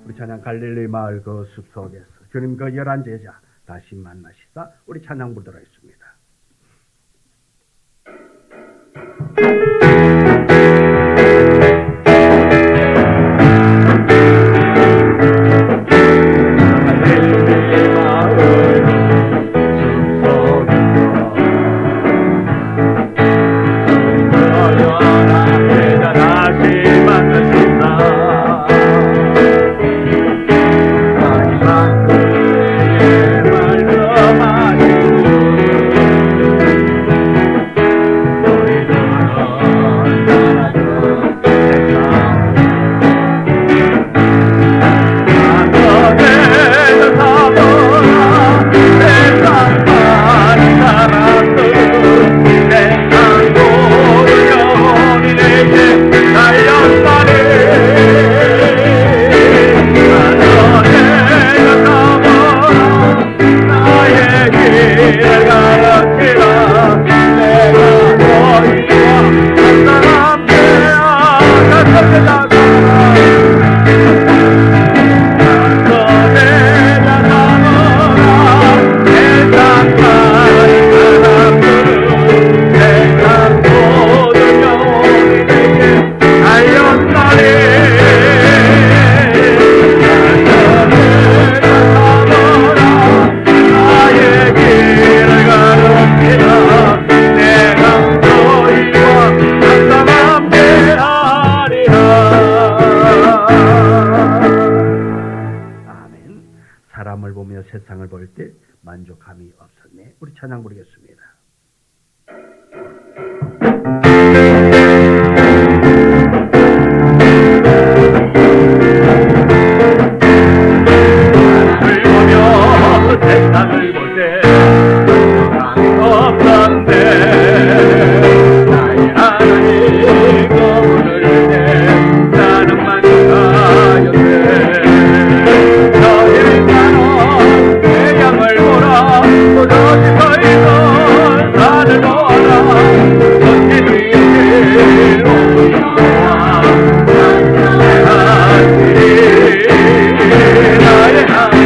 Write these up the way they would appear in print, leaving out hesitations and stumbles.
우리 찬양 갈릴리 마을 그 숲속에서 주님 그 11 제자 다시 만나시다. 우리 찬양 부르도록 하겠습니다. 사람을 보며 세상을 볼 때 만족함이 없었네. 우리 찬양 부르겠습니다. 세상을 볼 때 만족함이 없었네. 나의 하나님 거울을 볼 때 나는 만족하였네. 너의 나는 내 양을 보라. 도저히 서 있던 나를 보아라. 전기들이 오리라. 나의 하나님 나의 하나님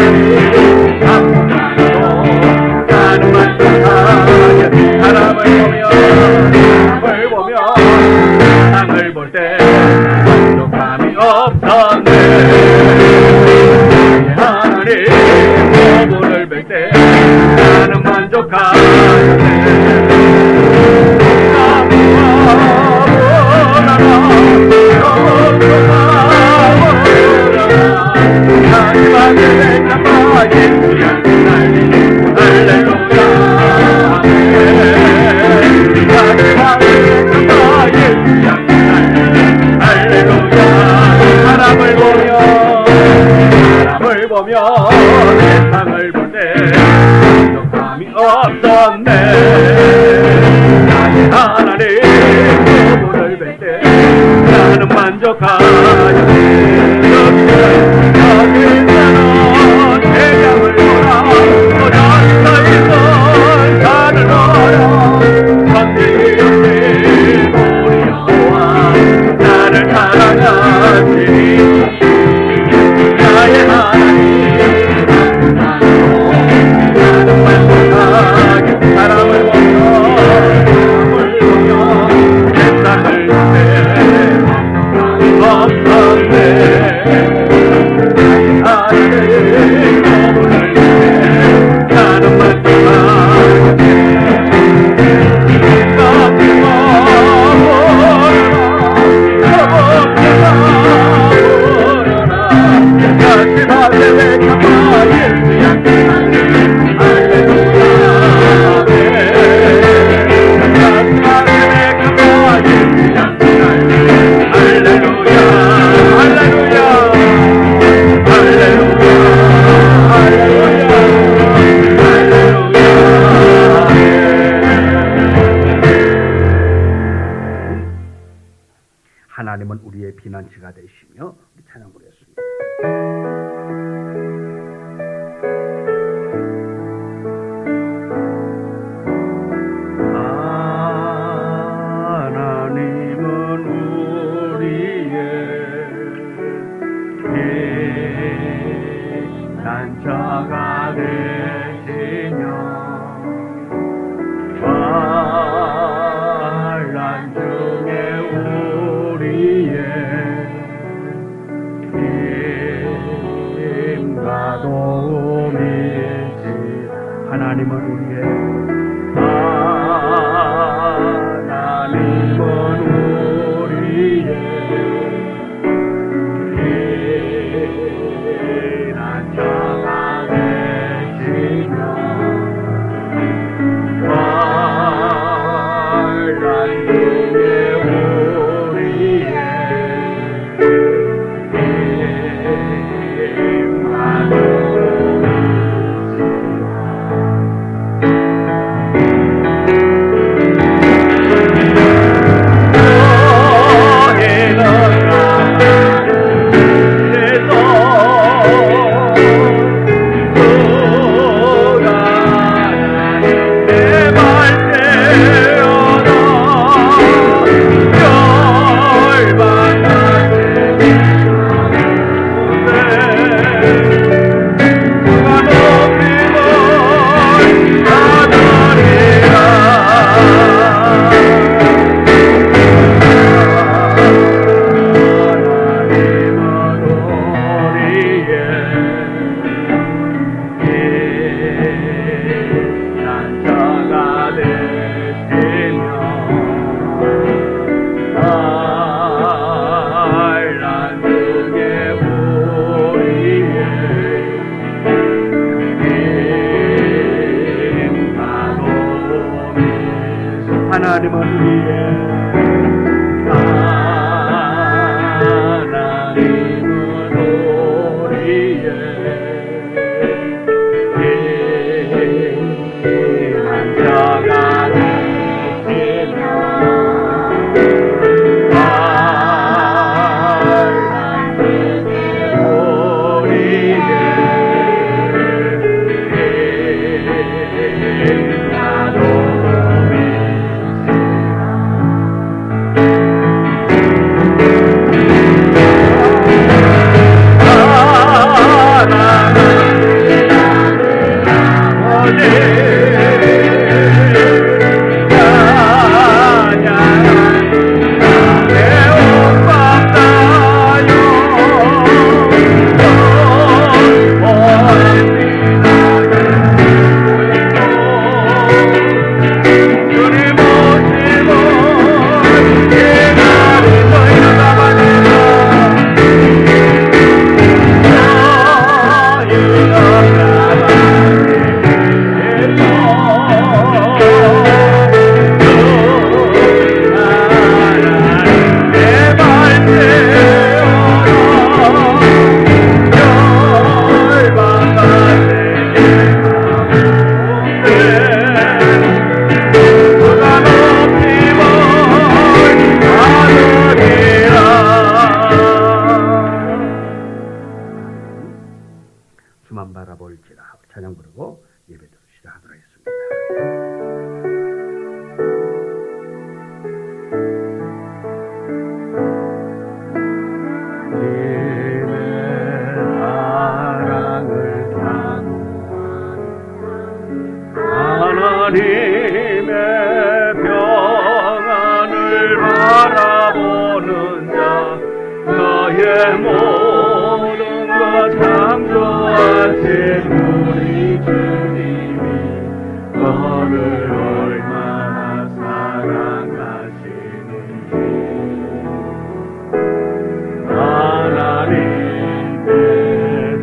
세상을 볼 때 만족함이 없었네. 하나님 거울을 볼 때 나는 만족하였네. 마지막에 잠깐 예수야 날리니 할렐루야. 사람을 보며 세상을 볼 때 만족함이 없었네. 나의 하나님 거울을 볼 때 나는 만족하였네. 여기 나는 대장을 보라. 도저히 서 있던 산을 보라. 선생이 우리 여호와 나를 사랑하시니 나의 하나님 나는 만족하게 난처가 되시며 환난 중에 우리의 힘과 도움이지. 하나님은 우리의 하나님은 우리의 주만 바라볼지라 찬양 부르고 예배를 시작하도록 하겠습니다. 하나님의 평안을 바라보는 자 너의 모든 것 창조하신 우리 주님이 너를 얼마나 사랑하시는지 하나님께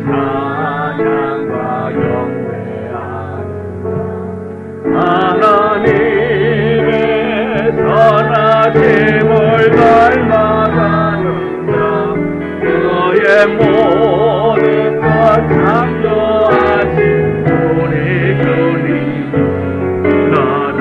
찬양과 하나님의 선하심을 닮아가는 자 너의 모든 것 창조하신 우리 주님이 너를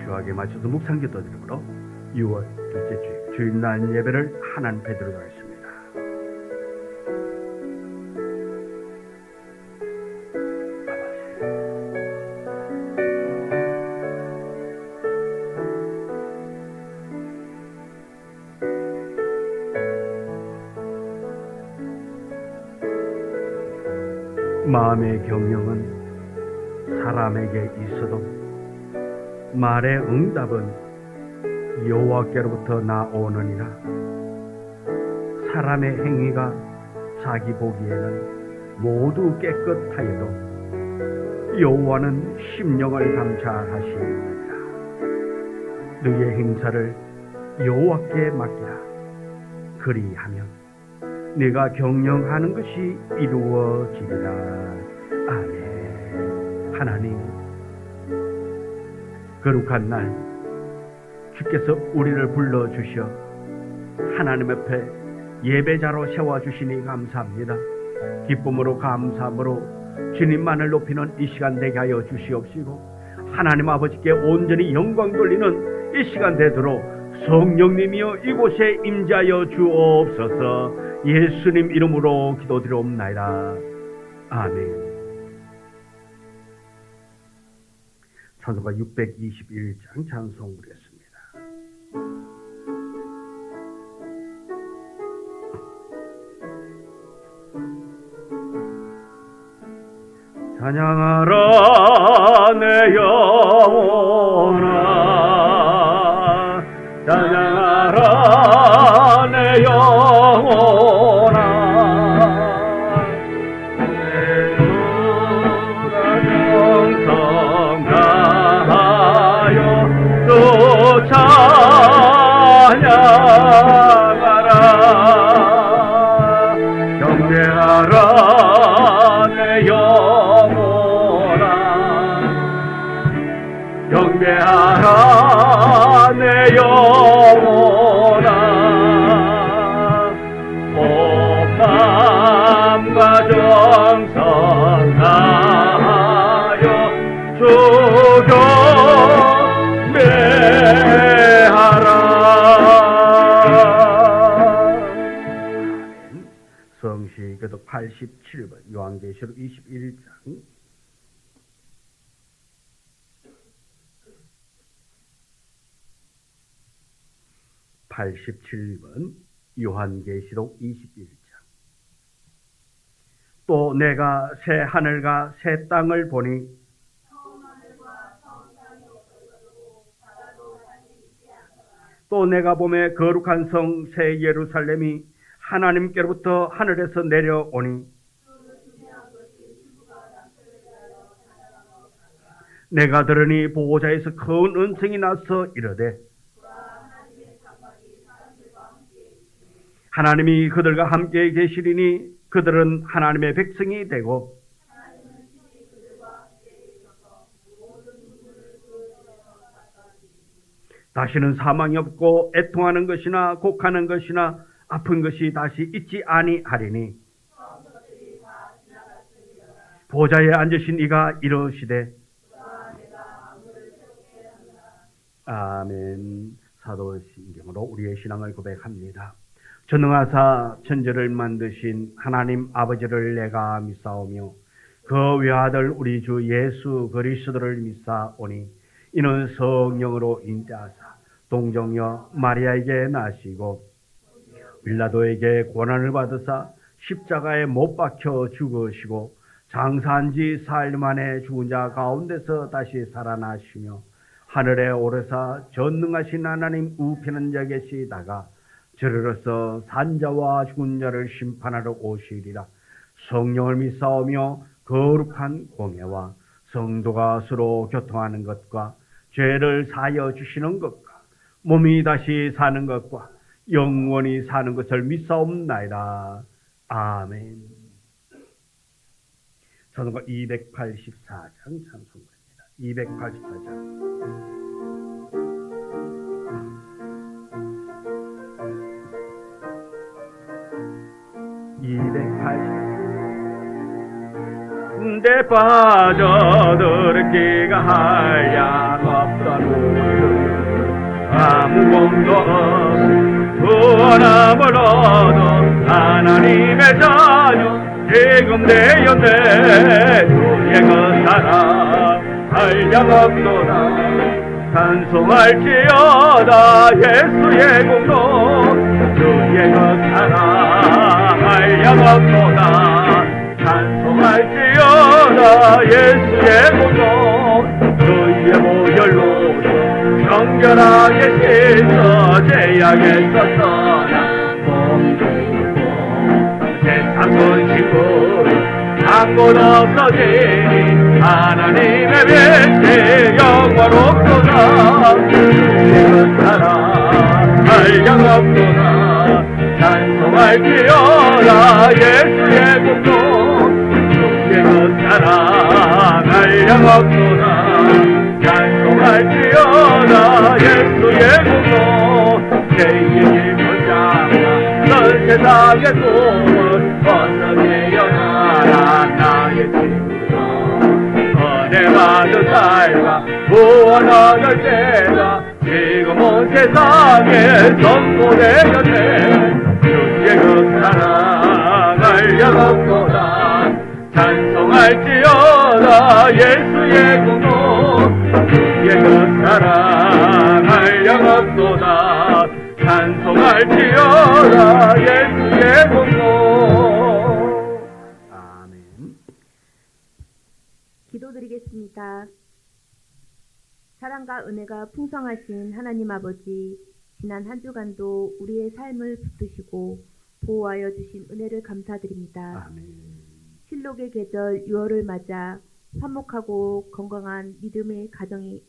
주하게 맞춰서 묵상기 떠드림으로 6월 둘째 주 주일날 예배를 하나님 앞에 드리겠습니다. 마음의 경영은 사람에게 있어도 말의 응답은 여호와께로부터 나오느니라. 사람의 행위가 자기 보기에는 모두 깨끗하여도 여호와는 심령을 감찰하시느니라. 너의 행사를 여호와께 맡기라. 그리하면 네가 경영하는 것이 이루어지리라. 아멘. 하나님, 거룩한 날 주께서 우리를 불러주셔 하나님 앞에 예배자로 세워주시니 감사합니다. 기쁨으로 감사함으로 주님만을 높이는 이 시간 되게 하여 주시옵시고, 하나님 아버지께 온전히 영광 돌리는 이 시간 되도록 성령님이여 이곳에 임재하여 주옵소서. 예수님 이름으로 기도드리옵나이다. 아멘. 찬송가 621장 찬송 부르겠습니다. 찬양하라 내 영혼아, 찬양하라 내 영혼아. 찬양하라 경배하라 내 영혼아, 경배하라 내 영혼아. 온 마음과 정성 다하여 주교 성시교독 87번 요한계시록 21장 87번 요한계시록 21장. 또 내가 새 하늘과 새 땅을 보니 또 내가 봄에 거룩한 성 새 예루살렘이 하나님께로부터 하늘에서 내려오니 내가 들으니 보호자에서 큰 음성이 나서 이르되 하나님이 그들과 함께 계시리니 그들은 하나님의 백성이 되고 다시는 사망이 없고 애통하는 것이나 곡하는 것이나 아픈 것이 다시 있지 아니하리니 보좌에 앉으신 이가 이르시되 아멘. 사도신경으로 우리의 신앙을 고백합니다. 전능하사 천지를 만드신 하나님 아버지를 내가 믿사오며 그 외아들 우리 주 예수 그리스도를 믿사오니 이는 성령으로 인자하사 동정녀 마리아에게 나시고 빌라도에게 고난을 받으사 십자가에 못 박혀 죽으시고 장사한 지 사흘 만에 죽은 자 가운데서 다시 살아나시며 하늘에 오르사 전능하신 하나님 우편한 자 계시다가 저리로서 산자와 죽은 자를 심판하러 오시리라. 성령을 믿사오며 거룩한 공예와 성도가 서로 교통하는 것과 죄를 사하여 주시는 것과 몸이 다시 사는 것과 영원히 사는 것을 믿사옵나이다. 아멘. 찬송가 284장 찬송가입니다. 284장. 내 빠져들기가 한량없던 아무 공도 없이 구원함을 얻어 하나님의 자녀 지금 되었네. 주의 그 사랑 한량없도다. 찬송할지어다 예수의 공로 주의 그 사랑 한량없도다. 찬송할지어다 예수의 공로 주의 보혈로 정결하게 씻어 죄악에서 떠나 몸 죽고 세상 건식으로 아무도 없어지니 하나님의 빛이 영원없도다. 주의 그 사랑 한량없도다. 찬송할지어다 예수의 공로 주의 그 사랑 한량없도다. 찬송할지어다 예수의 공로 죄의 깊은 장막 넌 세상의 꿈을 어떻게 연하라 나의 친구여. 은혜 받은 삶과 구원 얻을 때가 지금 온 세상에 선포되었네. 주의 그 사랑 한량없도다. 찬송할지어다 예수의 공로 주의 그 사랑 한량없도다. 찬송할지어다 예수의 공로. 아멘. 기도드리겠습니다. 사랑과 은혜가 풍성하신 하나님 아버지, 지난 한 주간도 우리의 삶을 붙드시고 보호하여 주신 은혜를 감사드립니다. 아멘. 실록의 계절 6월을 맞아 화목하고 건강한 믿음의 가정을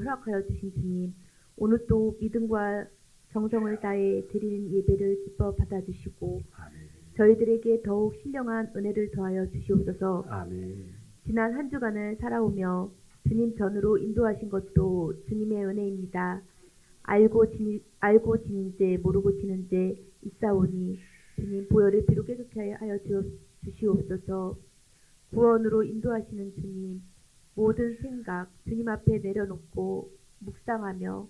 허락하여 주신 주님, 오늘 또 믿음과 정성을 다해 드리는 예배를 기뻐 받아주시고 아멘. 저희들에게 더욱 신령한 은혜를 더하여 주시옵소서. 아멘. 지난 한 주간을 살아오며 주님 전으로 인도하신 것도 주님의 은혜입니다. 알고 지닌 죄 모르고 지는 죄 있사오니 주님 보혈을 피로 깨끗게 하여 주시옵소서. 구원으로 인도하시는 주님, 모든 생각 주님 앞에 내려놓고 묵상하며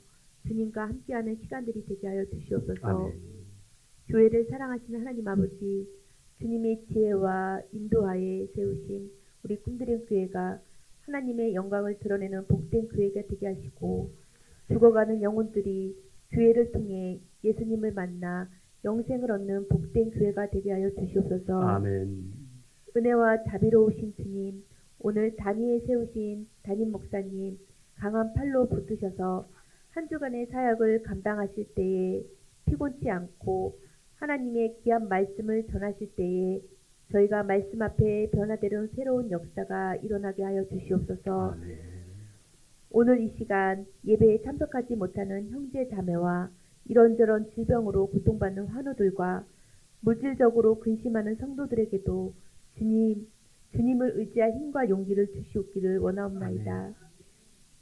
주님과 함께하는 시간들이 되게 하여 주시옵소서. 아멘. 교회를 사랑하시는 하나님 아버지, 주님의 지혜와 인도하에 세우신 우리 꿈드림 교회가 하나님의 영광을 드러내는 복된 교회가 되게 하시고 죽어가는 영혼들이 교회를 통해 예수님을 만나 영생을 얻는 복된 교회가 되게 하여 주시옵소서. 아멘. 은혜와 자비로우신 주님, 오늘 단위에 세우신 담임 목사님 강한 팔로 붙드셔서 한 주간의 사역을 감당하실 때에 피곤치 않고 하나님의 귀한 말씀을 전하실 때에 저희가 말씀 앞에 변화되는 새로운 역사가 일어나게 하여 주시옵소서. 아멘. 오늘 이 시간 예배에 참석하지 못하는 형제 자매와 이런저런 질병으로 고통받는 환우들과 물질적으로 근심하는 성도들에게도 주님을 의지할 힘과 용기를 주시옵기를 원하옵나이다.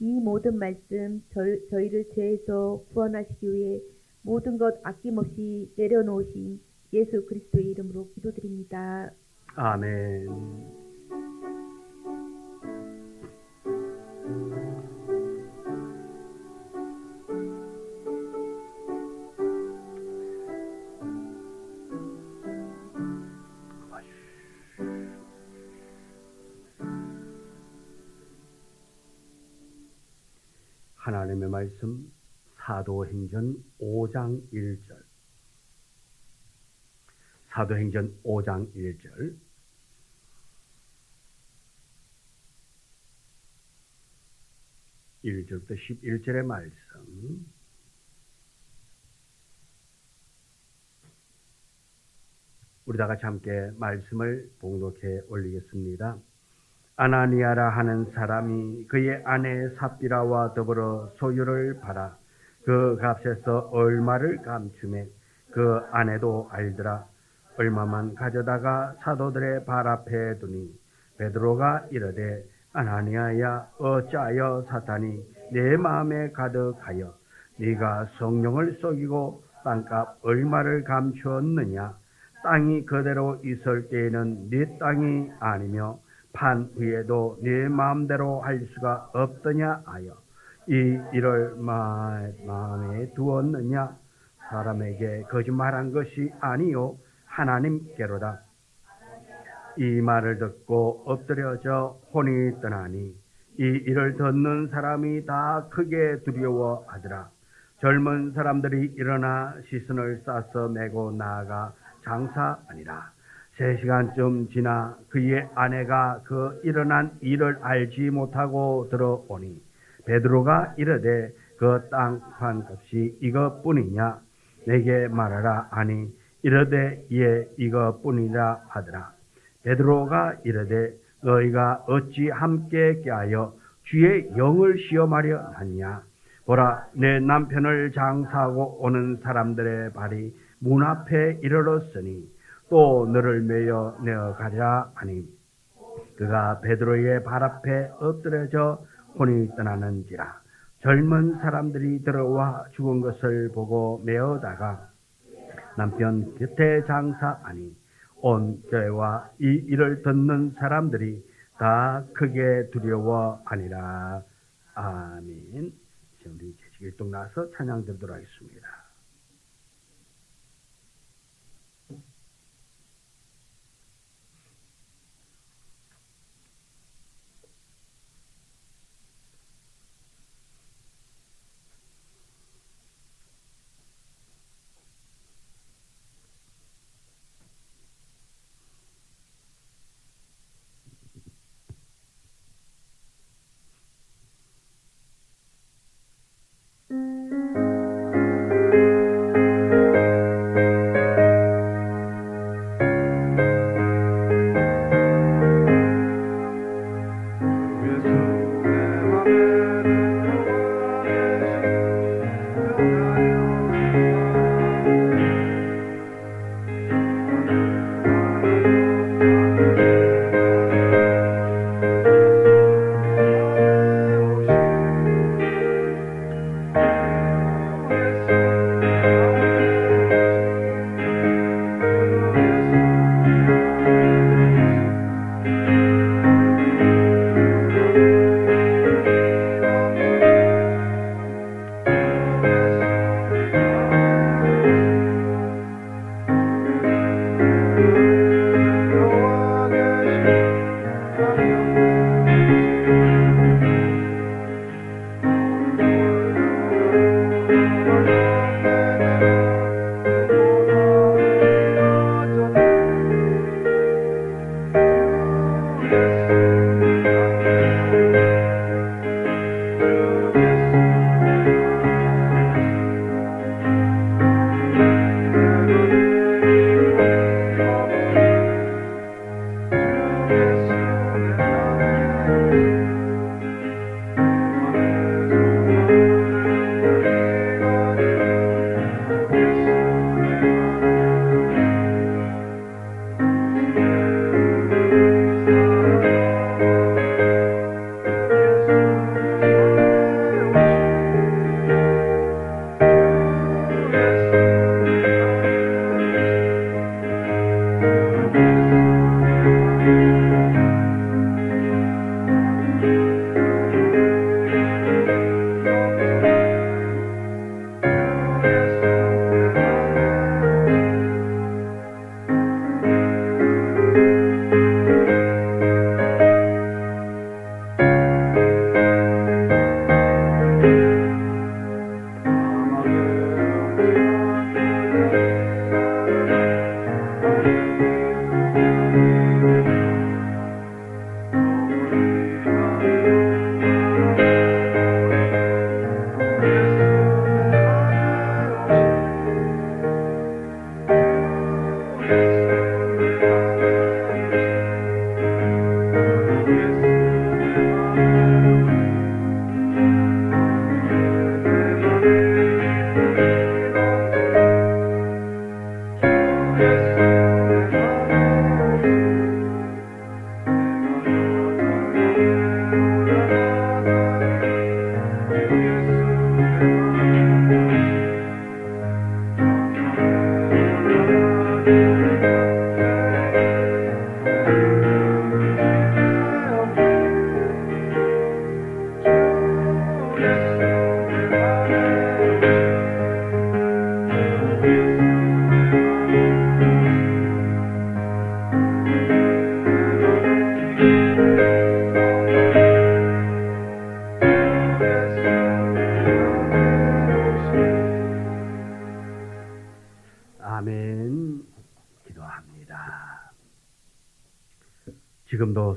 이 모든 말씀 저희를 죄에서 구원하시기 위해 모든 것 아낌없이 내려놓으신 예수 그리스도의 이름으로 기도드립니다. 아멘. 하나님의 말씀 사도행전 5장 1절. 사도행전 5장 1절. 부터 11절의 말씀. 우리 다 같이 함께 말씀을 봉독해 올리겠습니다. 아나니아라 하는 사람이 그의 아내 삽비라와 더불어 소유를 팔아 그 값에서 얼마를 감추매 그 아내도 알더라. 얼마만 가져다가 사도들의 발 앞에 두니 베드로가 이르되 아나니아야 어찌하여 사탄이 내 마음에 가득하여 네가 성령을 속이고 땅값 얼마를 감추었느냐. 땅이 그대로 있을 때에는 네 땅이 아니며 판 후에도 네 마음대로 할 수가 없더냐 하여 이 일을 마음에 두었느냐. 사람에게 거짓말한 것이 아니요 하나님께로다. 이 말을 듣고 엎드려져 혼이 떠나니 이 일을 듣는 사람이 다 크게 두려워하더라. 젊은 사람들이 일어나 시선을 싸서 메고 나아가 장사하니라. 3시간쯤 지나 그의 아내가 그 일어난 일을 알지 못하고 들어오니 베드로가 이르되 그 땅 판값이 이것뿐이냐. 내게 말하라 하니 이르되 예 이것뿐이라 하더라. 베드로가 이르되 너희가 어찌 함께 껴하여 주의 영을 시험하려 하냐. 보라 내 남편을 장사하고 오는 사람들의 발이 문 앞에 이르렀으니 또 너를 메어 내어가리라 하니 그가 베드로의 발 앞에 엎드려져 혼이 떠나는지라. 젊은 사람들이 들어와 죽은 것을 보고 메어다가 남편 곁에 장사하니 온 교회와 이 일을 듣는 사람들이 다 크게 두려워하니라. 아멘. 지금 우리 제식일동 나서 찬양 드리도록 하겠습니다.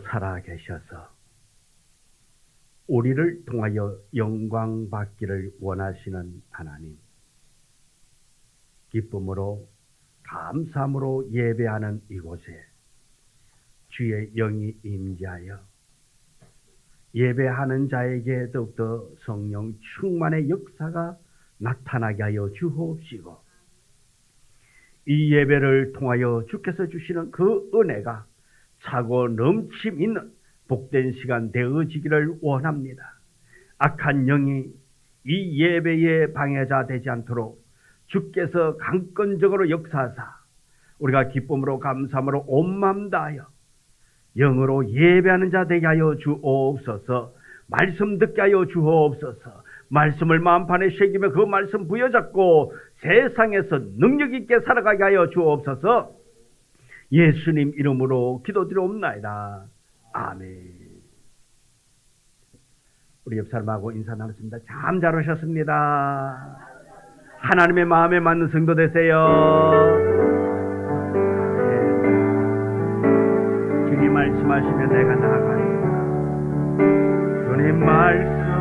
살아 계셔서 우리를 통하여 영광 받기를 원하시는 하나님, 기쁨으로 감사함으로 예배하는 이곳에 주의 영이 임재하여 예배하는 자에게 더욱더 성령 충만의 역사가 나타나게 하여 주옵시고, 이 예배를 통하여 주께서 주시는 그 은혜가 차고 넘침 있는 복된 시간 되어지기를 원합니다. 악한 영이 이 예배의 방해자 되지 않도록 주께서 강권적으로 역사하사 우리가 기쁨으로 감사함으로 온 마음 다하여 영으로 예배하는 자 되게 하여 주옵소서. 말씀 듣게 하여 주옵소서. 말씀을 마음판에 새기며 그 말씀 부여잡고 세상에서 능력 있게 살아가게 하여 주옵소서. 예수님 이름으로 기도드리옵나이다. 아멘. 우리 옆 사람하고 인사 나눴습니다. 참 잘 오셨습니다. 하나님의 마음에 맞는 성도 되세요. 주님 말씀하시면 내가 나아가리라. 주님 말씀하시면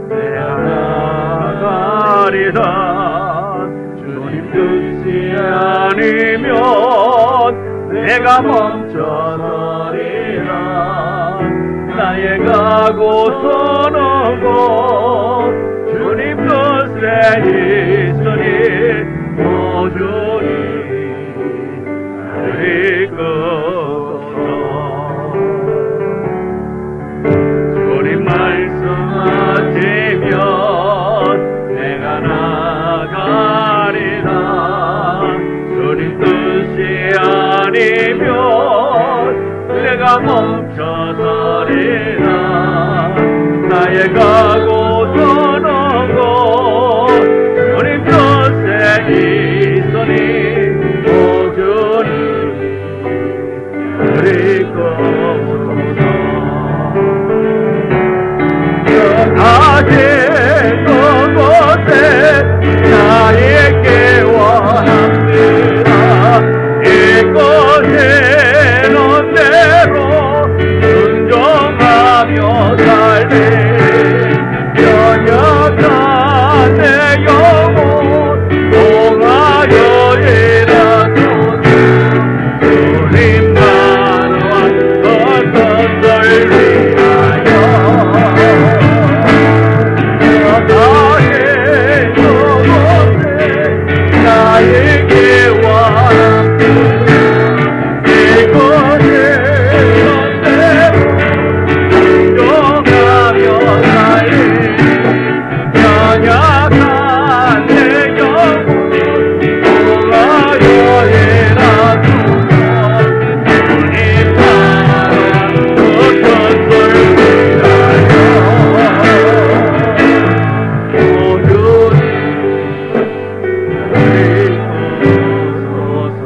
내가 나아가리라. 주님 뜻이 아니면 내가 멈춰서리라. 나의 가고서는 곳 주님 뜻에 있으니 오주니 그리고서 주님 말씀하시면 내가 나가리라. 주님 뜻이 아니면 내가 멈춰서리라. 나의 가고 서는 곳 주님 뜻에 있으니 오주니 그리고서 아직 그곳에 나에게 원합니다. 이곳에는 대로 순종하며 살리 연약한 내 영혼 동하여 일하소서. 주님 나라와 어떤 걸 위하여 나의 그곳에 나에게 원합니다. 이곳에 선대로 순종하며 살리 연약한 내 영혼 동하여 일하소서. 주님 나라와 어떤 걸 위하여 오주니 그리소서.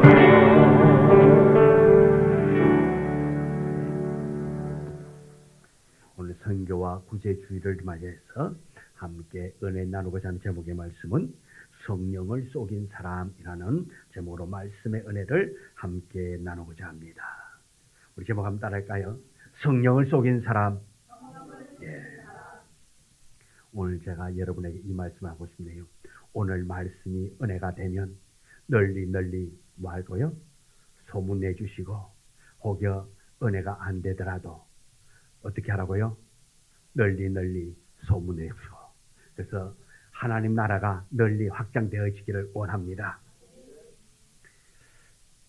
오늘 선교와 구제주의를 맞이해서 함께 은혜 나누고자 하는 제목의 말씀은 성령을 속인 사람이라는 제목으로 말씀의 은혜를 함께 나누고자 합니다. 우리 제목 한번 따라할까요? 성령을 속인 사람. 예. 오늘 제가 여러분에게 이 말씀을 하고 싶네요. 오늘 말씀이 은혜가 되면 널리 뭐 할까요? 소문내 주시고, 혹여 은혜가 안 되더라도 어떻게 하라고요? 널리 소문내 주시고. 그래서 하나님 나라가 널리 확장되어지기를 원합니다.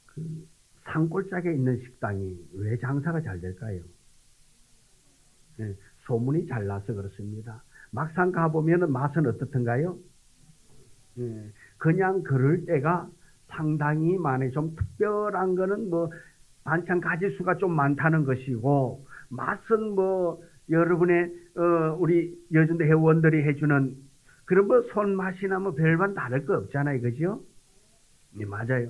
그 산골짜기에 있는 식당이 왜 장사가 잘 될까요? 네, 소문이 잘 나서 그렇습니다. 막상 가보면 맛은 어떻던가요? 네, 그냥 그럴 때가 상당히 많이 좀 특별한 거는 뭐 반찬 가지수가 좀 많다는 것이고, 맛은 뭐 여러분의 우리 여전대 회원들이 해주는 그런 뭐 손맛이나 뭐 별반 다를 거 없잖아요, 그죠? 네, 맞아요.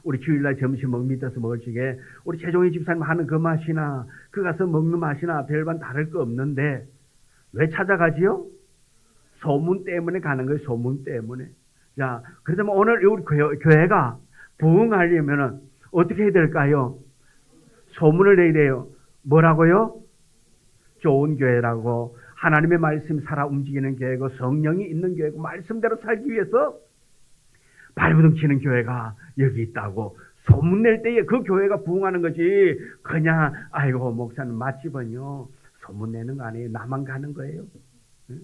우리 주일날 점심 믿어서 먹을 적에 우리 최종희 집사님 하는 그 맛이나 그 가서 먹는 맛이나 별반 다를 거 없는데 왜 찾아가지요? 소문 때문에 가는 거예요. 소문 때문에. 자, 그렇다면 오늘 우리 교회가 부흥하려면은 어떻게 해야 될까요? 소문을 내래요. 뭐라고요? 좋은 교회라고. 하나님의 말씀 살아 움직이는 교회고 성령이 있는 교회고 말씀대로 살기 위해서 발버둥 치는 교회가 여기 있다고 소문낼 때에 그 교회가 부흥하는 거지. 그냥 아이고 목사님 맛집은요 소문내는 거 아니에요. 나만 가는 거예요. 응?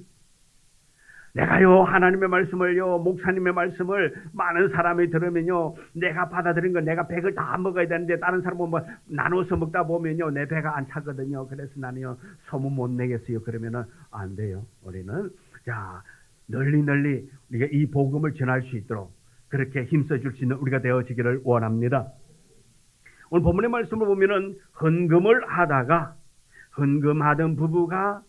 내가요 하나님의 말씀을요 목사님의 말씀을 많은 사람이 들으면요 내가 받아들인 건 내가 100을 다 먹어야 되는데 다른 사람은 뭐 나눠서 먹다 보면요 내 배가 안 차거든요. 그래서 나는요 소문 못 내겠어요. 그러면은 안 돼요. 우리는 자 널리 우리가 이 복음을 전할 수 있도록 그렇게 힘써 줄 수 있는 우리가 되어지기를 원합니다. 오늘 본문의 말씀을 보면은 헌금을 하다가 헌금하던 부부가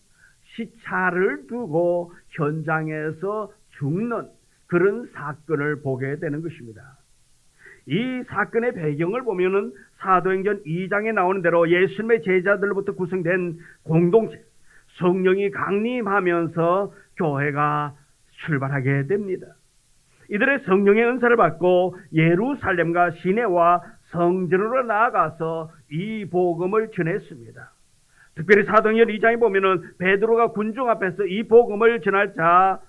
시차를 두고 현장에서 죽는 그런 사건을 보게 되는 것입니다. 이 사건의 배경을 보면은 사도행전 2장에 나오는 대로 예수님의 제자들로부터 구성된 공동체, 성령이 강림하면서 교회가 출발하게 됩니다. 이들의 성령의 은사를 받고 예루살렘과 시내와 성전으로 나아가서 이 복음을 전했습니다. 특별히 사도행전 2장에 보면은 베드로가 군중 앞에서 이 복음을 전할 자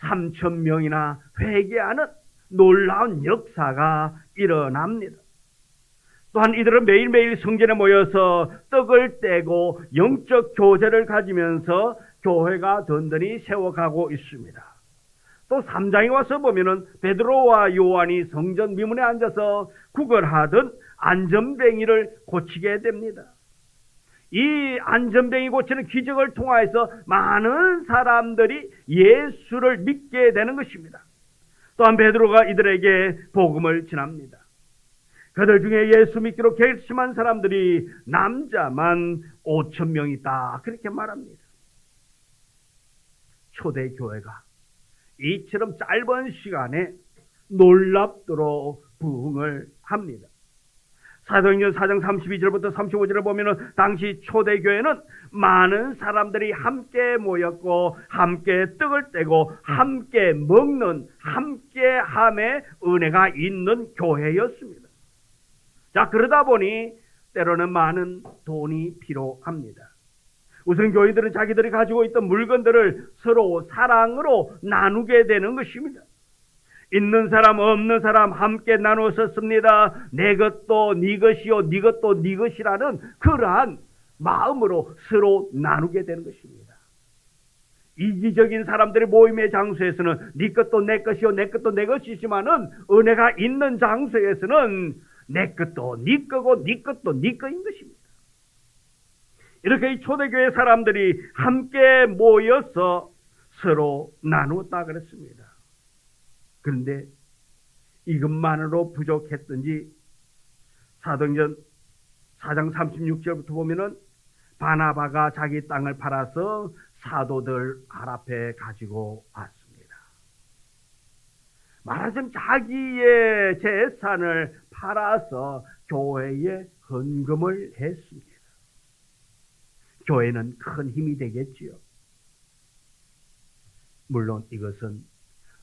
3,000명이나 회개하는 놀라운 역사가 일어납니다. 또한 이들은 매일매일 성전에 모여서 떡을 떼고 영적 교제를 가지면서 교회가 든든히 세워가고 있습니다. 또 3장에 와서 보면은 베드로와 요한이 성전 미문에 앉아서 구걸하던 안전뱅이를 고치게 됩니다. 이 안전뱅이 고치는 기적을 통하여서 많은 사람들이 예수를 믿게 되는 것입니다. 또한 베드로가 이들에게 복음을 전합니다. 그들 중에 예수 믿기로 결심한 사람들이 남자만 5,000명이다 그렇게 말합니다. 초대교회가 이처럼 짧은 시간에 놀랍도록 부흥을 합니다. 사도행전 4장 32절부터 35절을 보면은 당시 초대교회는 많은 사람들이 함께 모였고 함께 떡을 떼고 함께 먹는 함께함의 은혜가 있는 교회였습니다. 자, 그러다 보니 때로는 많은 돈이 필요합니다. 우선 교회들은 자기들이 가지고 있던 물건들을 서로 사랑으로 나누게 되는 것입니다. 있는 사람 없는 사람 함께 나누어 썼습니다. 내 것도 네 것이요 네 것도 네 것이라는 그러한 마음으로 서로 나누게 되는 것입니다. 이기적인 사람들의 모임의 장소에서는 네 것도 내 것이요 내 것도 내 것이지만은 은혜가 있는 장소에서는 내 것도 네 거고 네 것도 네 거인 것입니다. 이렇게 이 초대교회 사람들이 함께 모여서 서로 나누었다 그랬습니다. 그런데 이것만으로 부족했던지 사도행전 4장 36절부터 보면은 바나바가 자기 땅을 팔아서 사도들 발 앞에 가지고 왔습니다. 말하자면 자기의 재산을 팔아서 교회에 헌금을 했습니다. 교회는 큰 힘이 되겠지요. 물론 이것은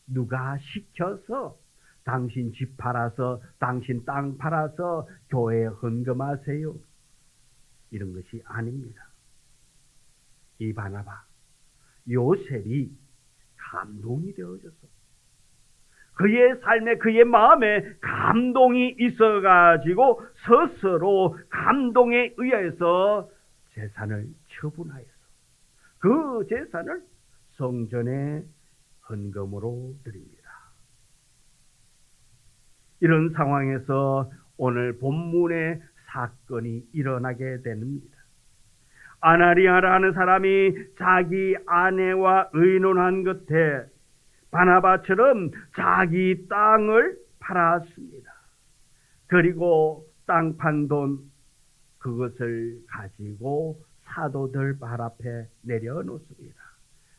누가 시켜서 당신 집 팔아서 당신 땅 팔아서 교회에 헌금하세요 이런 것이 아닙니다. 이 바나바 요셉이 감동이 되어져서 그의 삶에 그의 마음에 감동이 있어가지고 스스로 감동에 의해서 재산을 처분하여서 그 재산을 성전에 헌금으로 드립니다. 이런 상황에서 오늘 본문의 사건이 일어나게 됩니다. 아나니아라는 사람이 자기 아내와 의논한 끝에 바나바처럼 자기 땅을 팔았습니다. 그리고 땅 판 돈 그것을 가지고 사도들 발 앞에 내려놓습니다.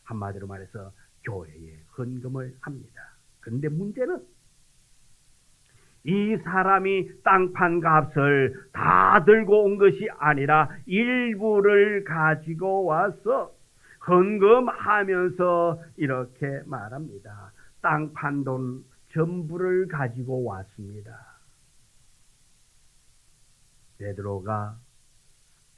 한마디로 말해서 교회에 헌금을 합니다. 그런데 문제는 이 사람이 땅 판 값을 다 들고 온 것이 아니라 일부를 가지고 와서 헌금하면서 이렇게 말합니다. 땅 판 돈 전부를 가지고 왔습니다. 베드로가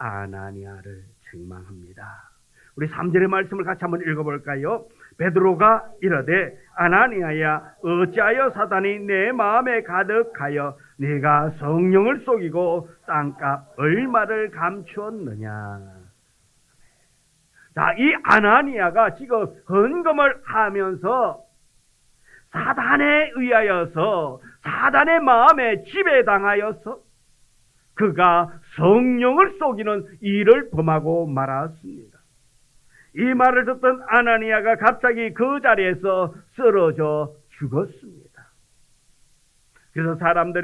아나니아를 책망합니다. 우리 3절의 말씀을 같이 한번 읽어볼까요? 베드로가 이르되 아나니아야 어찌하여 사단이 내 마음에 가득하여 네가 성령을 속이고 땅값 얼마를 감추었느냐. 자, 이 아나니아가 지금 헌금을 하면서 사단에 의하여서 사단의 마음에 지배당하여서 그가 성령을 속이는 일을 범하고 말았습니다. 이 말을 듣던 아나니아가 갑자기 그 자리에서 쓰러져 죽었습니다. 그래서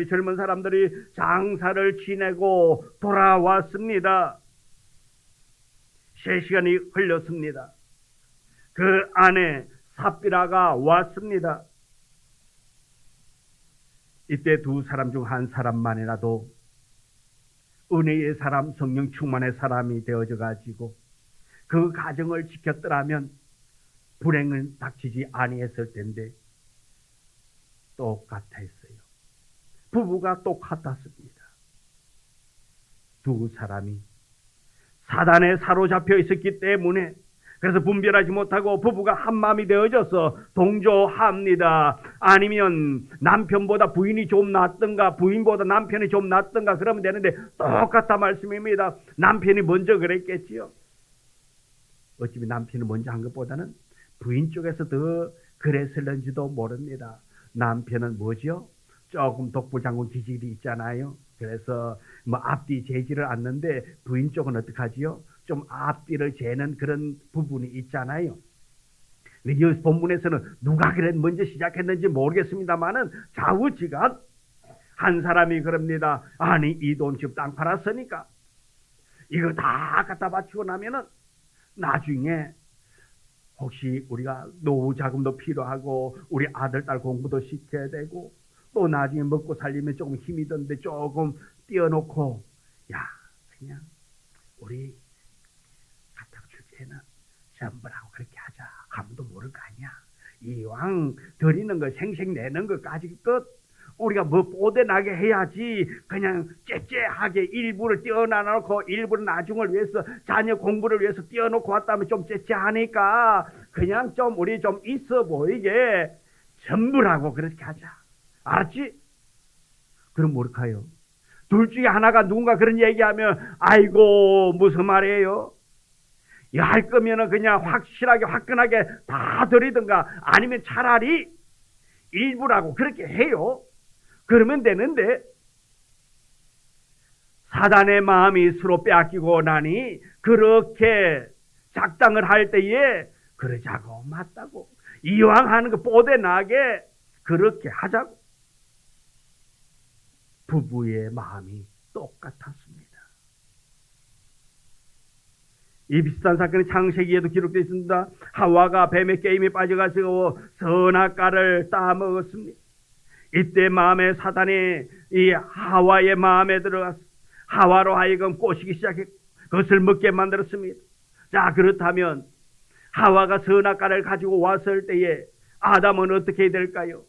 젊은 사람들이 장사를 지내고 돌아왔습니다. 3시간이 흘렸습니다. 그 안에 삽비라가 왔습니다. 이때 두 사람 중 한 사람만이라도 은혜의 사람, 성령 충만의 사람이 되어져 가지고 그 가정을 지켰더라면 불행은 닥치지 아니했을 텐데 똑같았어요. 부부가 똑같았습니다. 두 사람이 사단에 사로잡혀 있었기 때문에 그래서 분별하지 못하고 부부가 한마음이 되어져서 동조합니다. 아니면 남편보다 부인이 좀 낫던가 부인보다 남편이 좀 낫던가 그러면 되는데 똑같다 말씀입니다. 남편이 먼저 그랬겠지요. 어차피 남편이 먼저 한 것보다는 부인 쪽에서 더 그랬을는지도 모릅니다. 남편은 뭐죠? 조금 독불장군 기질이 있잖아요. 그래서 뭐 앞뒤 재지를 않는데 부인 쪽은 어떡하지요? 좀 앞뒤를 재는 그런 부분이 있잖아요. 이 본문에서는 누가 먼저 시작했는지 모르겠습니다만은 좌우지간 한 사람이 그럽니다. 아니 이 돈 집 땅 팔았으니까 이거 다 갖다 바치고 나면은 나중에 혹시 우리가 노후 자금도 필요하고 우리 아들 딸 공부도 시켜야 되고 또 나중에 먹고 살리면 조금 힘이 든데 조금 띄워놓고 야 그냥 우리 갖다 줄 때는 전부라고 그렇게 하자. 아무도 모를 거 아니야. 이왕 드리는 거 생색 내는 거까지 끝 우리가 뭐 뽀대나게 해야지. 그냥 째째하게 일부를 띄워놔놓고 일부를 나중을 위해서 자녀 공부를 위해서 띄워놓고 왔다면 좀 째째하니까 그냥 좀 우리 좀 있어 보이게 전부라고 그렇게 하자. 알았지? 그럼 모를까요? 둘 중에 하나가 누군가 그런 얘기하면 아이고 무슨 말이에요? 할 거면은 그냥 확실하게 화끈하게 다 드리든가 아니면 차라리 일부라고 그렇게 해요. 그러면 되는데 사단의 마음이 서로 빼앗기고 나니 그렇게 작당을 할 때에 그러자고 맞다고 이왕 하는 거 뽀대 나게 그렇게 하자고. 부부의 마음이 똑같았습니다. 이 비슷한 사건이 창세기에도 기록되어 있습니다. 하와가 뱀의 게임에 빠져가지고 선악과를 따먹었습니다. 이때 마음에 사단이 이 하와의 마음에 들어가서 하와로 하여금 꼬시기 시작했고 그것을 먹게 만들었습니다. 자 그렇다면 하와가 선악과를 가지고 왔을 때에 아담은 어떻게 해야 될까요?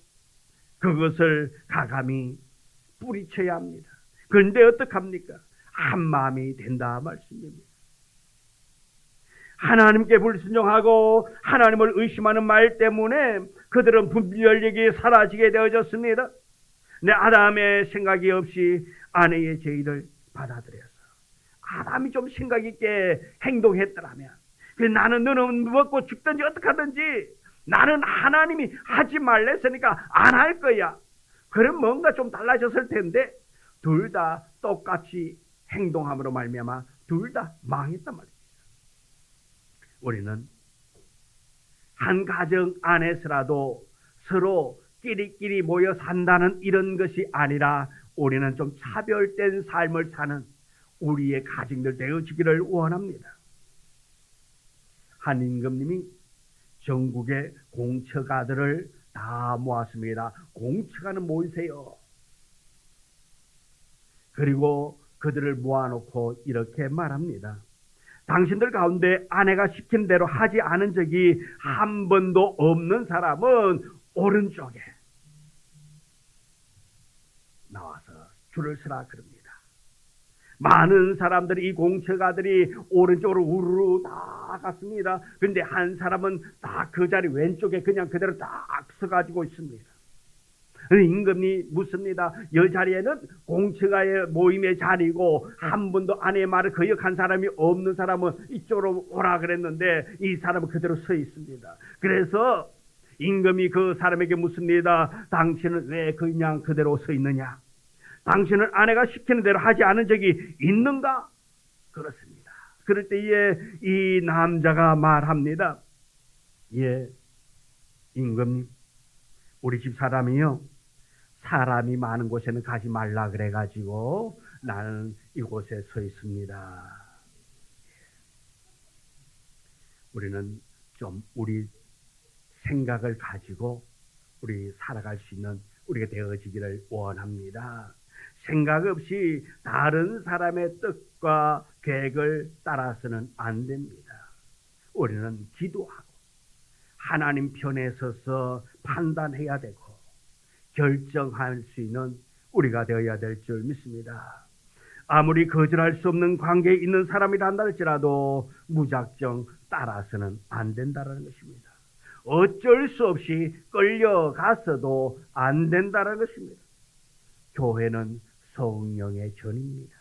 그것을 가감히 뿌리쳐야 합니다. 그런데 어떡합니까? 한 마음이 된다 말씀입니다. 하나님께 불순종하고 하나님을 의심하는 말 때문에 그들은 분별력이 사라지게 되어졌습니다. 내 아담의 생각이 없이 아내의 제의를 받아들여서 아담이 좀 생각 있게 행동했더라면 나는 너는 먹고 죽든지 어떡하든지 나는 하나님이 하지 말랬으니까 안 할 거야. 그럼 뭔가 좀 달라졌을 텐데 둘 다 똑같이 행동함으로 말미암아 둘 다 망했단 말이에요. 우리는 한 가정 안에서라도 서로 끼리끼리 모여 산다는 이런 것이 아니라 우리는 좀 차별된 삶을 사는 우리의 가정들 되어지기를 원합니다. 한 임금님이 전국의 공처가들을 다 모았습니다. 공처가는 모이세요. 그리고 그들을 모아놓고 이렇게 말합니다. 당신들 가운데 아내가 시킨 대로 하지 않은 적이 한 번도 없는 사람은 오른쪽에 나와서 줄을 서라 그럽니다. 많은 사람들이 이 공처가들이 오른쪽으로 우르르 다 갔습니다. 그런데 한 사람은 딱 그 자리 왼쪽에 그냥 그대로 딱 서가지고 있습니다. 임금이 묻습니다. 이 자리에는 공처가의 모임의 자리고 한 분도 아내의 말을 거역한 사람이 없는 사람은 이쪽으로 오라 그랬는데 이 사람은 그대로 서 있습니다. 그래서 임금이 그 사람에게 묻습니다. 당신은 왜 그냥 그대로 서 있느냐? 당신은 아내가 시키는 대로 하지 않은 적이 있는가? 그렇습니다. 그럴 때에 이 남자가 말합니다. 예, 임금님, 우리 집 사람이요, 사람이 많은 곳에는 가지 말라 그래가지고 나는 이곳에 서 있습니다. 우리는 좀 우리 생각을 가지고 우리 살아갈 수 있는 우리가 되어지기를 원합니다. 생각 없이 다른 사람의 뜻과 계획을 따라서는 안 됩니다. 우리는 기도하고 하나님 편에 서서 판단해야 되고 결정할 수 있는 우리가 되어야 될 줄 믿습니다. 아무리 거절할 수 없는 관계에 있는 사람이란다 할지라도 무작정 따라서는 안 된다는 것입니다. 어쩔 수 없이 끌려가서도 안 된다는 것입니다. 교회는 성령의 전입니다.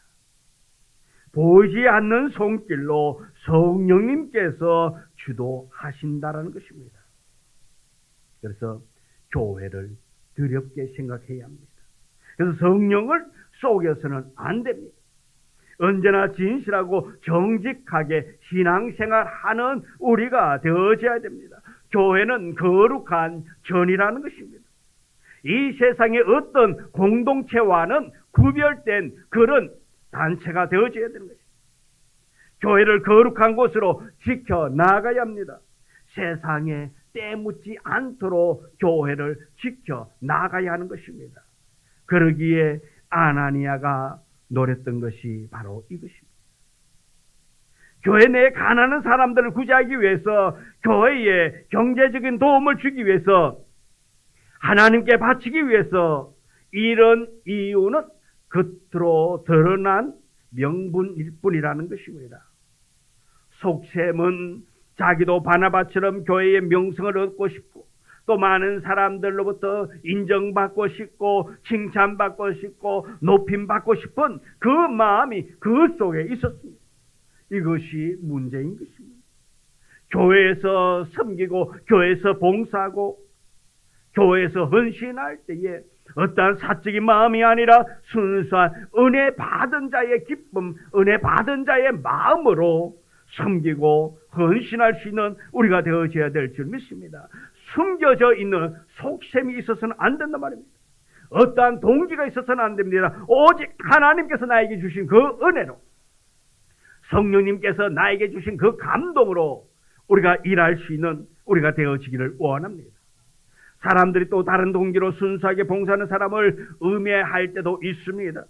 보이지 않는 손길로 성령님께서 주도하신다는 것입니다. 그래서 교회를 두렵게 생각해야 합니다. 그래서 성령을 속여서는 안 됩니다. 언제나 진실하고 정직하게 신앙생활하는 우리가 되어져야 됩니다. 교회는 거룩한 전이라는 것입니다. 이 세상의 어떤 공동체와는 구별된 그런 단체가 되어져야 되는 것입니다. 교회를 거룩한 곳으로 지켜나가야 합니다. 세상에 때묻지 않도록 교회를 지켜나가야 하는 것입니다. 그러기에 아나니아가 노렸던 것이 바로 이것입니다. 교회 내에 가난한 사람들을 구제하기 위해서, 교회에 경제적인 도움을 주기 위해서, 하나님께 바치기 위해서, 이런 이유는 겉으로 드러난 명분일 뿐이라는 것입니다. 속셈은 자기도 바나바처럼 교회의 명성을 얻고 싶고 또 많은 사람들로부터 인정받고 싶고 칭찬받고 싶고 높임받고 싶은 그 마음이 그 속에 있었습니다. 이것이 문제인 것입니다. 교회에서 섬기고 교회에서 봉사하고 교회에서 헌신할 때에 어떠한 사적인 마음이 아니라 순수한 은혜 받은 자의 기쁨, 은혜 받은 자의 마음으로 섬기고 헌신할 수 있는 우리가 되어져야 될 줄 믿습니다. 숨겨져 있는 속셈이 있어서는 안 된단 말입니다. 어떠한 동기가 있어서는 안 됩니다. 오직 하나님께서 나에게 주신 그 은혜로, 성령님께서 나에게 주신 그 감동으로 우리가 일할 수 있는 우리가 되어지기를 원합니다. 사람들이 또 다른 동기로 순수하게 봉사하는 사람을 음해할 때도 있습니다.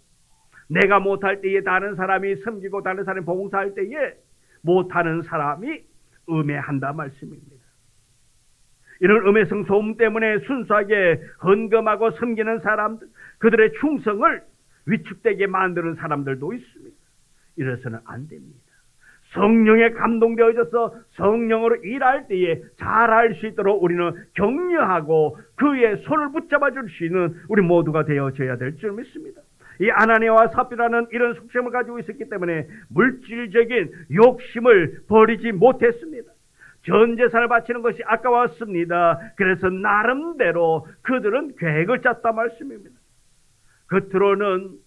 내가 못할 때에 다른 사람이 섬기고 다른 사람이 봉사할 때에 못하는 사람이 음해한다 말씀입니다. 이런 음해성 소음 때문에 순수하게 헌금하고 섬기는 사람들, 그들의 충성을 위축되게 만드는 사람들도 있습니다. 이래서는 안 됩니다. 성령에 감동되어져서 성령으로 일할 때에 잘할 수 있도록 우리는 격려하고 그의 손을 붙잡아 줄 수 있는 우리 모두가 되어져야 될 줄 믿습니다. 이 아나니아와 삽비라는 이런 속셈을 가지고 있었기 때문에 물질적인 욕심을 버리지 못했습니다. 전 재산을 바치는 것이 아까웠습니다. 그래서 나름대로 그들은 계획을 짰단 말씀입니다. 겉으로는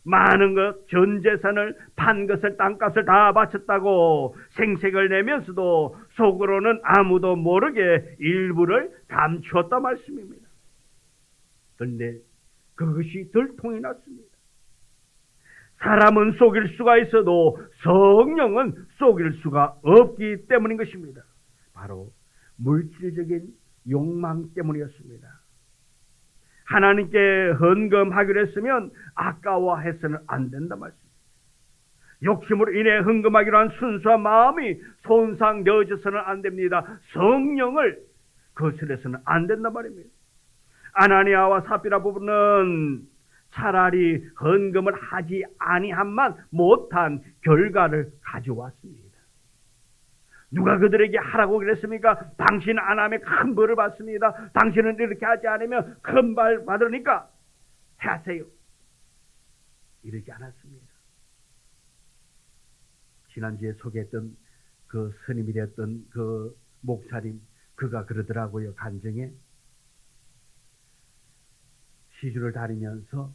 많은 것, 전 재산을 판 것을, 땅값을 다 바쳤다고 생색을 내면서도 속으로는 아무도 모르게 일부를 감추었단 말씀입니다. 그런데 그것이 들통이 났습니다. 사람은 속일 수가 있어도 성령은 속일 수가 없기 때문인 것입니다. 바로 물질적인 욕망 때문이었습니다. 하나님께 헌금하기로 했으면 아까워해서는 안 된단 말씀입니다. 욕심으로 인해 헌금하기로 한 순수한 마음이 손상되어져서는 안 됩니다. 성령을 거스려서는 안 된단 말입니다. 아나니아와 삽비라 부부는 차라리 헌금을 하지 아니함만 못한 결과를 가져왔습니다. 누가 그들에게 하라고 그랬습니까? 당신 안 하면 큰 벌을 받습니다. 당신은 이렇게 하지 않으면 큰 벌 받으니까 하세요. 이러지 않았습니다. 지난주에 소개했던 그 스님이 되었던 그 목사님, 그가 그러더라고요. 간증에 시주를 다니면서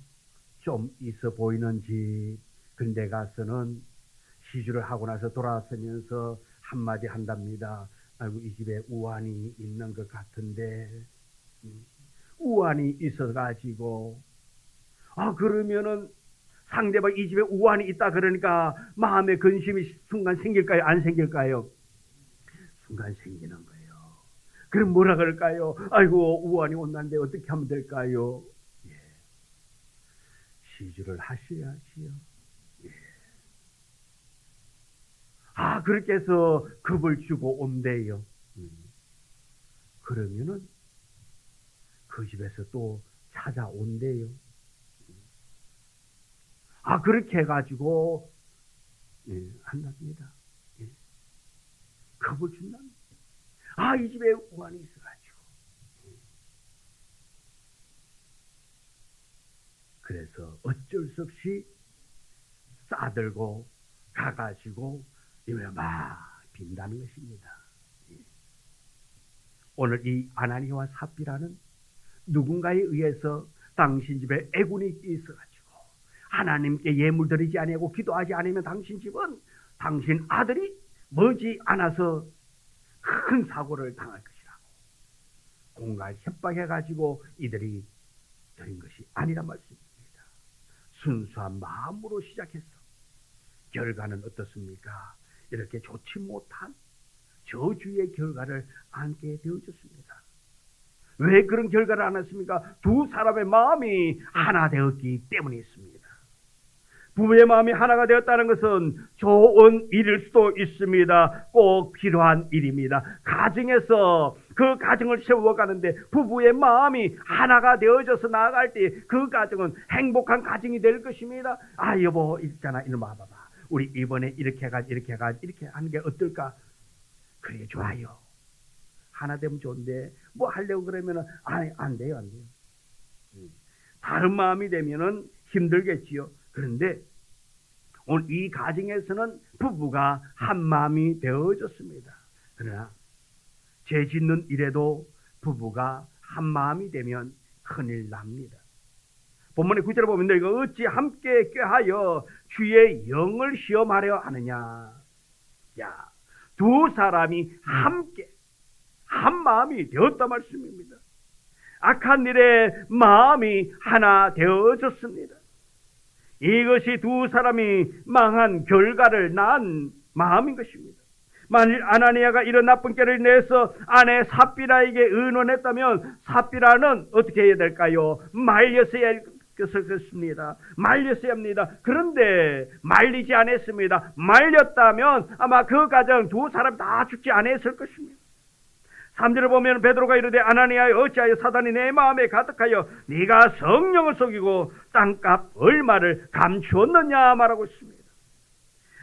좀 있어 보이는 집 근데 가서는 시주를 하고 나서 돌아서면서 한마디 한답니다. 아이고, 이 집에 우환이 있는 것 같은데, 우환이 있어가지고, 그러면은 상대방 이 집에 우환이 있다 그러니까 마음에 근심이 순간 생길까요? 안 생길까요? 순간 생기는 거예요. 그럼 뭐라 그럴까요? 아이고, 우환이 온다는데 어떻게 하면 될까요? 시주를 하셔야지요. 그렇게 해서 급을 주고 온대요. 그러면은 그 집에서 또 찾아온대요. 그렇게 해가지고 한답니다. 급을 준답니다. 이 집에 우환이 있어가지고. 그래서 어쩔 수 없이 싸들고 가가지고 이걸 막 빈다는 것입니다. 오늘 이 아나니아와 삽비라는 누군가에 의해서 당신 집에 애군이 있어가지고 하나님께 예물 드리지 아니하고 기도하지 않으면 당신 집은 당신 아들이 머지 않아서 큰 사고를 당할 것이라고 공갈 협박해가지고 이들이 드린 것이 아니란 말씀입니다. 순수한 마음으로 시작해서 결과는 어떻습니까? 이렇게 좋지 못한 저주의 결과를 안게 되어졌습니다. 왜 그런 결과를 안 했습니까? 두 사람의 마음이 하나 되었기 때문에 있습니다. 부부의 마음이 하나가 되었다는 것은 좋은 일일 수도 있습니다. 꼭 필요한 일입니다. 가정에서 그 가정을 세워가는데 부부의 마음이 하나가 되어져서 나아갈 때 그 가정은 행복한 가정이 될 것입니다. 여보 있잖아, 이놈아 봐봐. 우리 이번에 이렇게 하는 게 어떨까? 그래, 좋아요. 하나 되면 좋은데 뭐 하려고 그러면은 안 돼요. 다른 마음이 되면은 힘들겠지요. 그런데 오늘 이 가정에서는 부부가 한 마음이 되어졌습니다. 그러나 죄 짓는 일에도 부부가 한 마음이 되면 큰일 납니다. 본문의 9절을 보면 너희가 어찌 함께 꾀하여 주의 영을 시험하려 하느냐. 두 사람이 함께 한 마음이 되었다 말씀입니다. 악한 일에 마음이 하나 되어졌습니다. 이것이 두 사람이 망한 결과를 낳은 마음인 것입니다. 만일 아나니아가 이런 나쁜 꾀를 내서 아내 삽비라에게 의논했다면 삽비라는 어떻게 해야 될까요? 말렸어야 했습니다. 말렸어야 합니다. 그런데 말리지 않았습니다. 말렸다면 아마 그 가정 두 사람 다 죽지 않았을 것입니다. 3절을 보면 베드로가 이르되 아나니아여 어찌하여 사단이 내 마음에 가득하여 네가 성령을 속이고 땅값 얼마를 감추었느냐 말하고 있습니다.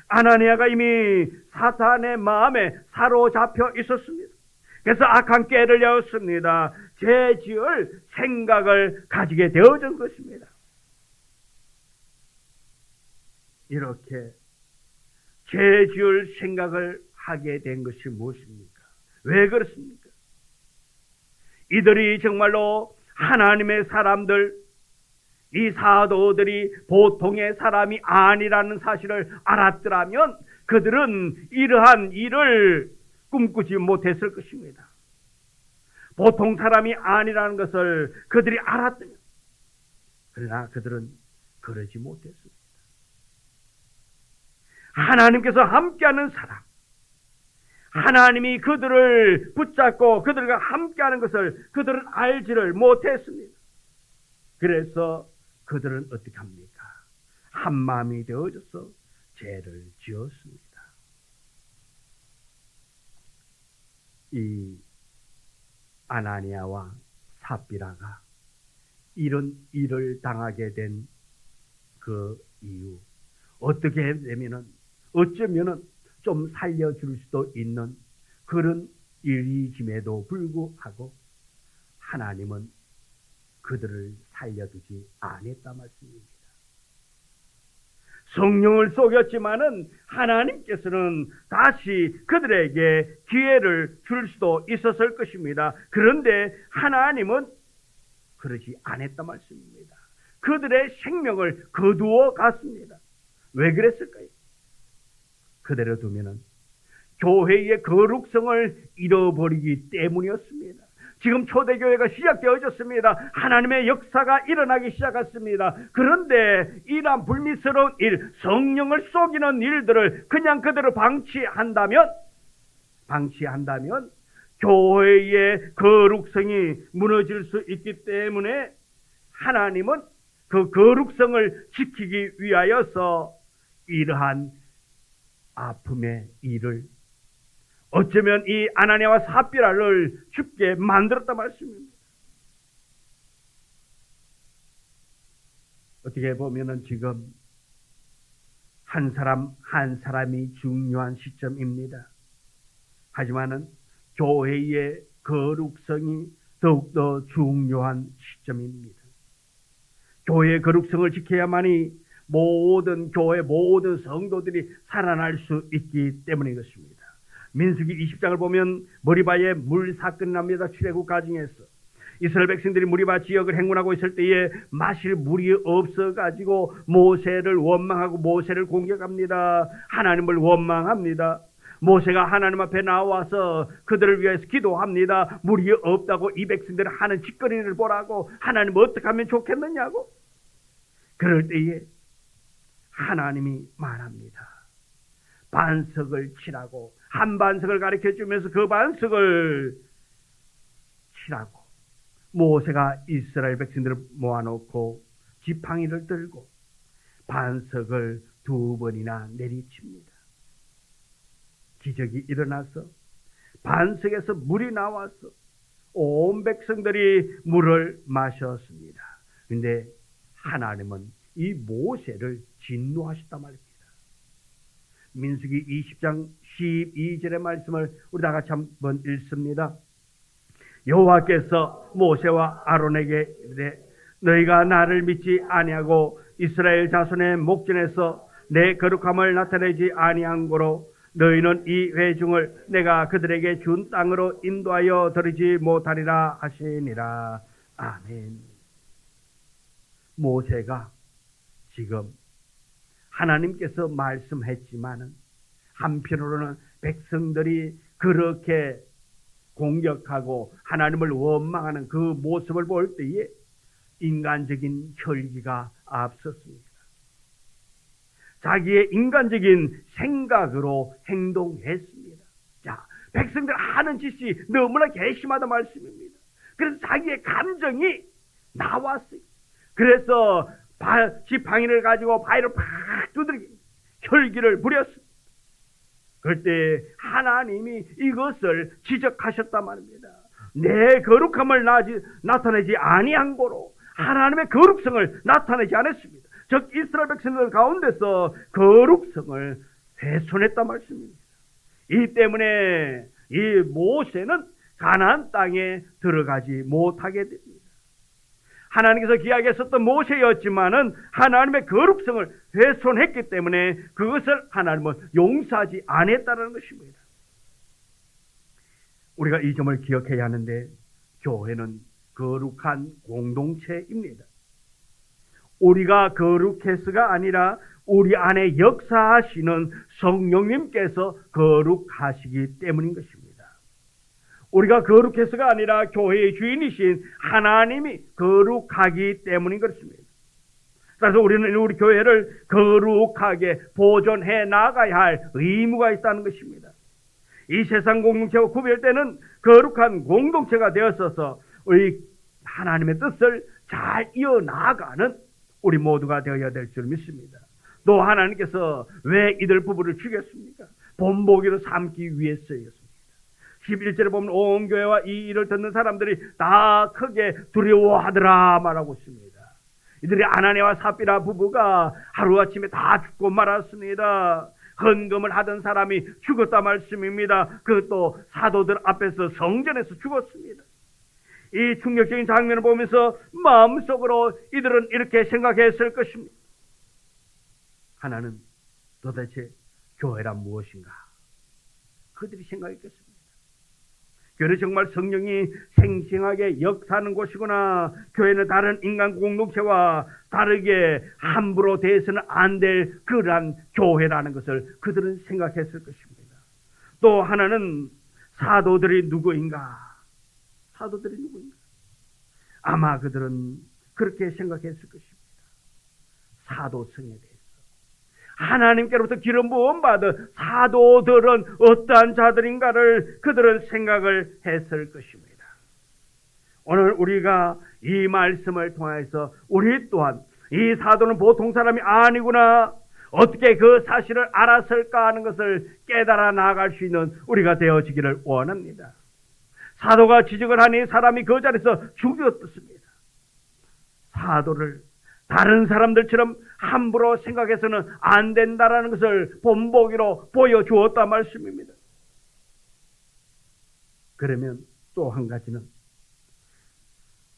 아나니아가 이미 사탄의 마음에 사로잡혀 있었습니다. 그래서 악한 꾀를 내었습니다. 죄 지을 생각을 가지게 되어진 것입니다. 이렇게 죄 지을 생각을 하게 된 것이 무엇입니까? 왜 그렇습니까? 이들이 정말로 하나님의 사람들, 이 사도들이 보통의 사람이 아니라는 사실을 알았더라면 그들은 이러한 일을 꿈꾸지 못했을 것입니다. 보통 사람이 아니라는 것을 그들이 알았다면, 그러나 그들은 그러지 못했습니다. 하나님께서 함께하는 사람, 하나님이 그들을 붙잡고 그들과 함께하는 것을 그들은 알지를 못했습니다. 그래서 그들은 어떻게 합니까? 한 마음이 되어져서 죄를 지었습니다. 이 아나니아와 삽비라가 이런 일을 당하게 된 그 이유, 어떻게 되면은 어쩌면은 좀 살려줄 수도 있는 그런 일이짐에도 불구하고 하나님은 그들을 살려두지 않았다 말씀입니다. 성령을 속였지만은 하나님께서는 다시 그들에게 기회를 줄 수도 있었을 것입니다. 그런데 하나님은 그러지 않았다 말씀입니다. 그들의 생명을 거두어 갔습니다. 왜 그랬을까요? 그대로 두면은 교회의 거룩성을 잃어버리기 때문이었습니다. 지금 초대교회가 시작되어졌습니다. 하나님의 역사가 일어나기 시작했습니다. 그런데 이러한 불미스러운 일, 성령을 속이는 일들을 그냥 그대로 방치한다면 교회의 거룩성이 무너질 수 있기 때문에 하나님은 그 거룩성을 지키기 위하여서 이러한 아픔의 일을, 어쩌면 이 아나니아와 삽비라를 죽게 만들었다 말씀입니다. 어떻게 보면은 지금 한 사람이 중요한 시점입니다. 하지만은 교회의 거룩성이 더욱더 중요한 시점입니다. 교회의 거룩성을 지켜야만이 모든 교회, 모든 성도들이 살아날 수 있기 때문인 것입니다. 민수기 20장을 보면 머리바에 물 사건이 납니다. 출애굽 가정에서 이스라엘 백성들이 머리바 지역을 행군하고 있을 때에 마실 물이 없어가지고 모세를 원망하고 모세를 공격합니다. 하나님을 원망합니다. 모세가 하나님 앞에 나와서 그들을 위해서 기도합니다. 물이 없다고 이 백성들을 하는 짓거리를 보라고, 하나님 어떻게 하면 좋겠느냐고. 그럴 때에 하나님이 말합니다. 반석을 치라고, 한 반석을 가르쳐 주면서 그 반석을 치라고. 모세가 이스라엘 백성들을 모아놓고 지팡이를 들고 반석을 2번이나 내리칩니다. 기적이 일어나서 반석에서 물이 나와서 온 백성들이 물을 마셨습니다. 그런데 하나님은 이 모세를 진노하셨단 말입니다. 민수기 20장 12절의 말씀을 우리 다 같이 한번 읽습니다. 여호와께서 모세와 아론에게 이르되 너희가 나를 믿지 아니하고 이스라엘 자손의 목전에서 내 거룩함을 나타내지 아니한 고로 너희는 이 회중을 내가 그들에게 준 땅으로 인도하여 들이지 못하리라 하시니라. 아멘. 모세가 지금 하나님께서 말씀했지만은 한편으로는 백성들이 그렇게 공격하고 하나님을 원망하는 그 모습을 볼 때에 인간적인 혈기가 앞섰습니다. 자기의 인간적인 생각으로 행동했습니다. 자, 백성들 하는 짓이 너무나 괘씸하다 말씀입니다. 그래서 자기의 감정이 나왔어요. 그래서 지팡이를 가지고 바위를 팍 두드리고 혈기를 부렸습니다. 그때 하나님이 이것을 지적하셨단 말입니다. 내 거룩함을 나타내지 아니한 고로 하나님의 거룩성을 나타내지 않았습니다. 즉 이스라엘 백성들 가운데서 거룩성을 훼손했단 말씀입니다. 이 때문에 이 모세는 가나안 땅에 들어가지 못하게 됩니다. 하나님께서 기약했었던 모세였지만은 하나님의 거룩성을 훼손했기 때문에 그것을 하나님은 용서하지 않았다는 것입니다. 우리가 이 점을 기억해야 하는데 교회는 거룩한 공동체입니다. 우리가 거룩해서가 아니라 우리 안에 역사하시는 성령님께서 거룩하시기 때문인 것입니다. 우리가 거룩해서가 아니라 교회의 주인이신 하나님이 거룩하기 때문인 것입니다. 그래서 우리는 우리 교회를 거룩하게 보존해 나가야 할 의무가 있다는 것입니다. 이 세상 공동체와 구별되는 거룩한 공동체가 되었어서 우리 하나님의 뜻을 잘 이어나가는 우리 모두가 되어야 될 줄 믿습니다. 또 하나님께서 왜 이들 부부를 죽였습니까? 본보기로 삼기 위해서였습니다. 11절에 보면 온 교회와 이 일을 듣는 사람들이 다 크게 두려워하더라 말하고 있습니다. 이들이 아나니아와 삽비라 부부가 하루아침에 다 죽고 말았습니다. 헌금을 하던 사람이 죽었다 말씀입니다. 그것도 사도들 앞에서 성전에서 죽었습니다. 이 충격적인 장면을 보면서 마음속으로 이들은 이렇게 생각했을 것입니다. 하나는 도대체 교회란 무엇인가? 그들이 생각했겠습니다. 교회는 정말 성령이 생생하게 역사하는 곳이구나. 교회는 다른 인간 공동체와 다르게 함부로 대해서는 안 될 그러한 교회라는 것을 그들은 생각했을 것입니다. 또 하나는 사도들이 누구인가? 사도들이 누구인가? 아마 그들은 그렇게 생각했을 것입니다. 사도성에 대해서. 하나님께로부터 기름 부음 받은 사도들은 어떠한 자들인가를 그들은 생각을 했을 것입니다. 오늘 우리가 이 말씀을 통해서 우리 또한 이 사도는 보통 사람이 아니구나, 어떻게 그 사실을 알았을까 하는 것을 깨달아 나아갈 수 있는 우리가 되어지기를 원합니다. 사도가 지적을 하니 사람이 그 자리에서 죽었습니다. 사도를 다른 사람들처럼 함부로 생각해서는 안 된다라는 것을 본보기로 보여주었단 말씀입니다. 그러면 또 한 가지는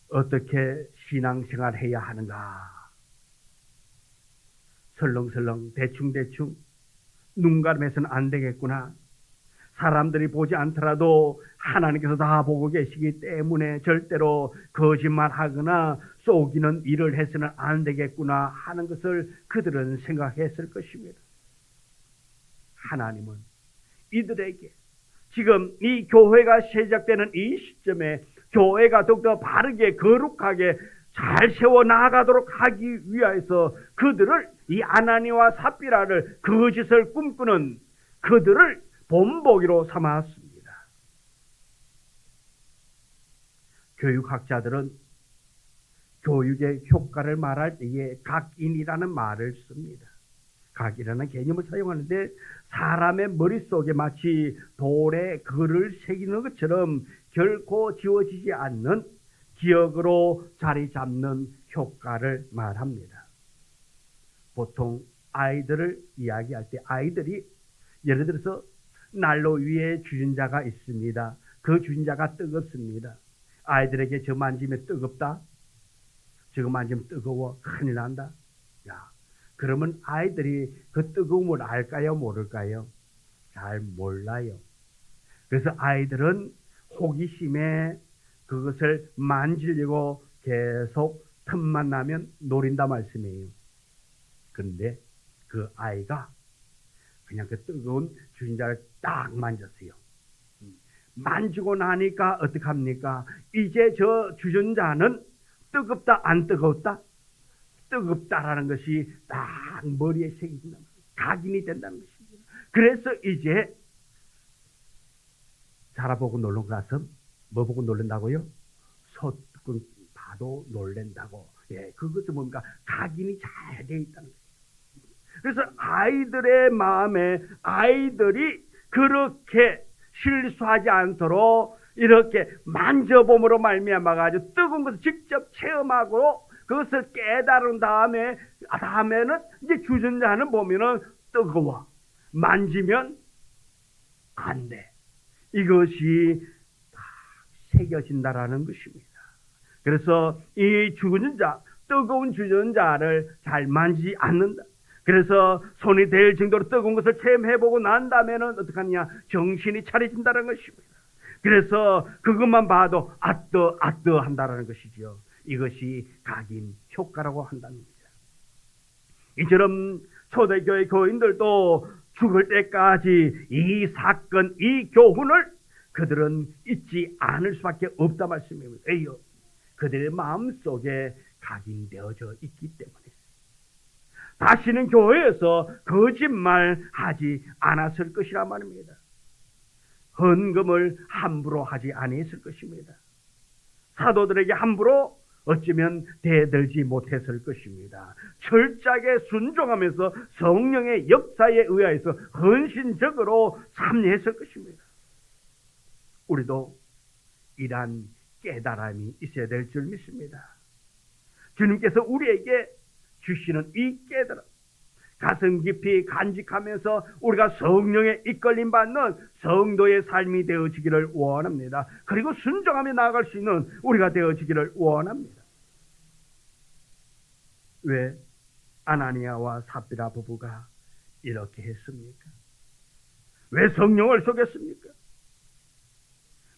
어떻게 신앙생활 해야 하는가? 설렁설렁 대충대충 눈 가림해서는 안 되겠구나. 사람들이 보지 않더라도 하나님께서 다 보고 계시기 때문에 절대로 거짓말하거나 속이는 일을 해서는 안 되겠구나 하는 것을 그들은 생각했을 것입니다. 하나님은 이들에게 지금 이 교회가 시작되는 이 시점에 교회가 더욱더 바르게 거룩하게 잘 세워나가도록 하기 위하여서 그들을, 이 아나니와 삽비라를 거짓을 꿈꾸는 그들을 본보기로 삼았습니다. 교육학자들은 교육의 효과를 말할 때에 각인이라는 말을 씁니다. 각이라는 개념을 사용하는데 사람의 머릿속에 마치 돌에 글을 새기는 것처럼 결코 지워지지 않는 기억으로 자리 잡는 효과를 말합니다. 보통 아이들을 이야기할 때 아이들이 예를 들어서 난로 위에 주전자가 있습니다. 그 주전자가 뜨겁습니다. 아이들에게 저 만지면 뜨겁다? 저거 만지면 뜨거워? 큰일 난다? 야, 그러면 아이들이 그 뜨거움을 알까요? 모를까요? 잘 몰라요. 그래서 아이들은 호기심에 그것을 만지려고 계속 틈만 나면 노린다 말씀이에요. 그런데 그 아이가 그냥 그 뜨거운 주전자를 딱 만졌어요. 만지고 나니까 어떡합니까? 이제 저 주전자는 뜨겁다 안 뜨겁다? 뜨겁다라는 것이 딱 머리에 새겨진다. 각인이 된다는 것입니다. 그래서 이제 자라보고 놀러 가서 뭐 보고 놀란다고요? 소뚜껑 봐도 놀란다고. 예, 그것은 뭔가 각인이 잘 돼 있다는 거예요. 그래서 아이들의 마음에 아이들이 그렇게 실수하지 않도록 이렇게 만져봄으로 말미암아 가지고 뜨거운 것을 직접 체험하고 그것을 깨달은 다음에는 이제 주전자는 보면은 뜨거워. 만지면 안 돼. 이것이 다 새겨진다라는 것입니다. 그래서 이 주전자, 뜨거운 주전자를 잘 만지지 않는다. 그래서 손이 될 정도로 뜨거운 것을 체험해보고 난 다음에는 어떡하느냐? 정신이 차려진다는 것입니다. 그래서 그것만 봐도 아뜨 한다라는 것이죠. 이것이 각인 효과라고 한다는 겁니다. 이처럼 초대교회 교인들도 죽을 때까지 이 사건, 이 교훈을 그들은 잊지 않을 수밖에 없다 말씀입니다. 왜요? 그들의 마음속에 각인되어져 있기 때문에. 다시는 교회에서 거짓말하지 않았을 것이란 말입니다. 헌금을 함부로 하지 아니했을 것입니다. 사도들에게 함부로 어쩌면 대들지 못했을 것입니다. 철저하게 순종하면서 성령의 역사에 의하여서 헌신적으로 참여했을 것입니다. 우리도 이러한 깨달음이 있어야 될 줄 믿습니다. 주님께서 우리에게 주시는 이 깨달음, 가슴 깊이 간직하면서 우리가 성령에 이끌림 받는 성도의 삶이 되어지기를 원합니다. 그리고 순종하며 나아갈 수 있는 우리가 되어지기를 원합니다. 왜 아나니아와 삽비라 부부가 이렇게 했습니까? 왜 성령을 속였습니까?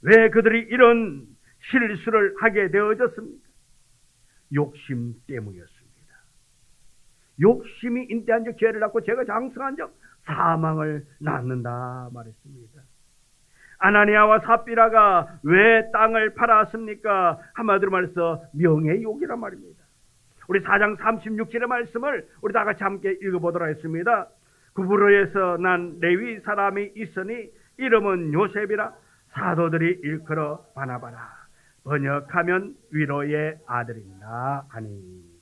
왜 그들이 이런 실수를 하게 되어졌습니까? 욕심 때문이었습니다. 욕심이 인대한 적 죄를 낳고 죄가 장성한 적 사망을 낳는다 말했습니다. 아나니아와 삽비라가 왜 땅을 팔았습니까? 한마디로 말해서 명예욕이란 말입니다. 우리 4장 36절의 말씀을 우리 다 같이 함께 읽어보도록 하겠습니다. 구브로에서 난 레위 사람이 있으니 이름은 요셉이라 사도들이 일컬어 바나바라. 번역하면 위로의 아들입니다 하니.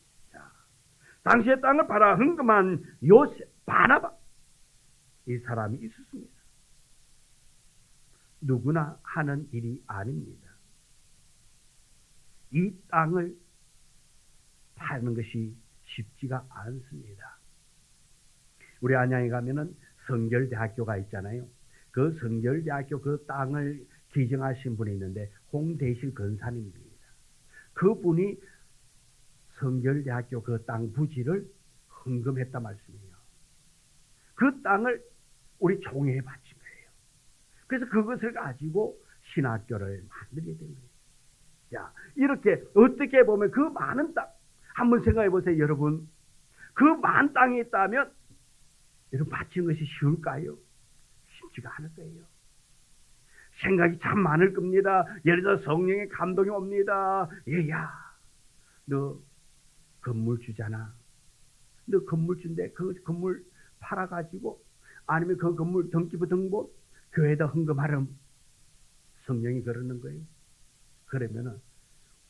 당시에 땅을 팔아 흥금한 요셉, 바나바, 이 사람이 있었습니다. 누구나 하는 일이 아닙니다. 이 땅을 파는 것이 쉽지가 않습니다. 우리 안양에 가면은 성결대학교가 있잖아요. 그 성결대학교 그 땅을 기증하신 분이 있는데 홍대실 근사님입니다. 그분이 성결대학교 그 땅 부지를 헌금했다 말씀이에요. 그 땅을 우리 종회에 바친 거예요. 그래서 그것을 가지고 신학교를 만들게 된 거예요. 자, 이렇게 어떻게 보면 그 많은 땅, 한번 생각해 보세요, 여러분. 그 많은 땅이 있다면 여러분 바친 것이 쉬울까요? 쉽지가 않을 거예요. 생각이 참 많을 겁니다. 예를 들어 성령의 감동이 옵니다. 얘야, 너 건물 주잖아. 너 건물 준대. 그 건물 팔아가지고 아니면 그 건물 등기부 등본 교회에다 헌금하렴. 성령이 그러는 거예요. 그러면은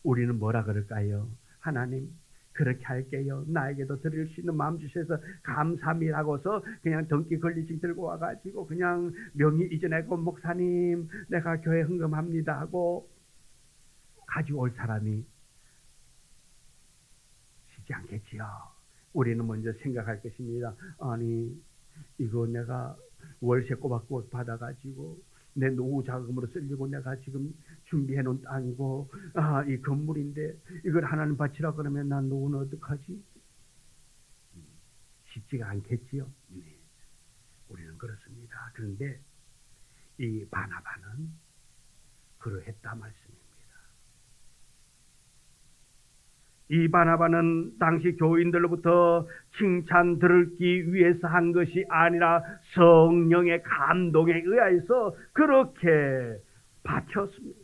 우리는 뭐라 그럴까요? 하나님 그렇게 할게요. 나에게도 드릴 수 있는 마음 주셔서 감사합니다고서 그냥 등기 권리증 들고 와가지고 그냥 명의 이전하고 목사님 내가 교회 헌금합니다 하고 가지고 올 사람이 쉽지 않겠지요. 우리는 먼저 생각할 것입니다. 아니 이거 내가 월세 꼬박꼬박 받아가지고 내 노후 자금으로 쓰려고 내가 지금 준비해 놓은 땅이고 이 건물인데 이걸 하나님 바치라 그러면 난 노후는 어떡하지? 쉽지가 않겠지요. 네. 우리는 그렇습니다. 그런데 이 바나바는 그러했다 말씀입니다. 이 바나바는 당시 교인들로부터 칭찬 들기 위해서 한 것이 아니라 성령의 감동에 의하여서 그렇게 바쳤습니다.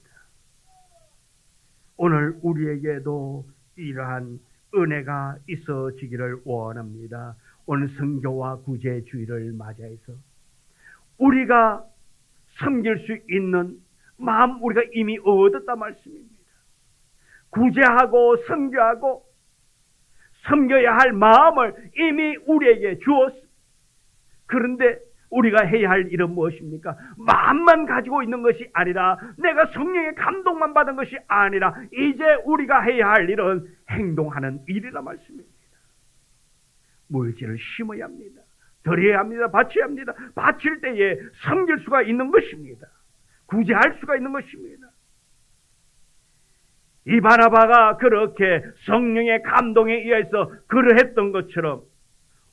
오늘 우리에게도 이러한 은혜가 있어지기를 원합니다. 오늘 선교와 구제 주일을 맞이해서 우리가 섬길 수 있는 마음 우리가 이미 얻었다 말씀입니다. 구제하고 선교하고 섬겨야 할 마음을 이미 우리에게 주었습니다. 그런데 우리가 해야 할 일은 무엇입니까? 마음만 가지고 있는 것이 아니라 내가 성령의 감동만 받은 것이 아니라 이제 우리가 해야 할 일은 행동하는 일이라 말씀입니다. 물질을 심어야 합니다. 드려야 합니다. 바쳐야 합니다. 바칠 때에 섬길 수가 있는 것입니다. 구제할 수가 있는 것입니다. 이 바나바가 그렇게 성령의 감동에 의해서 그러했던 것처럼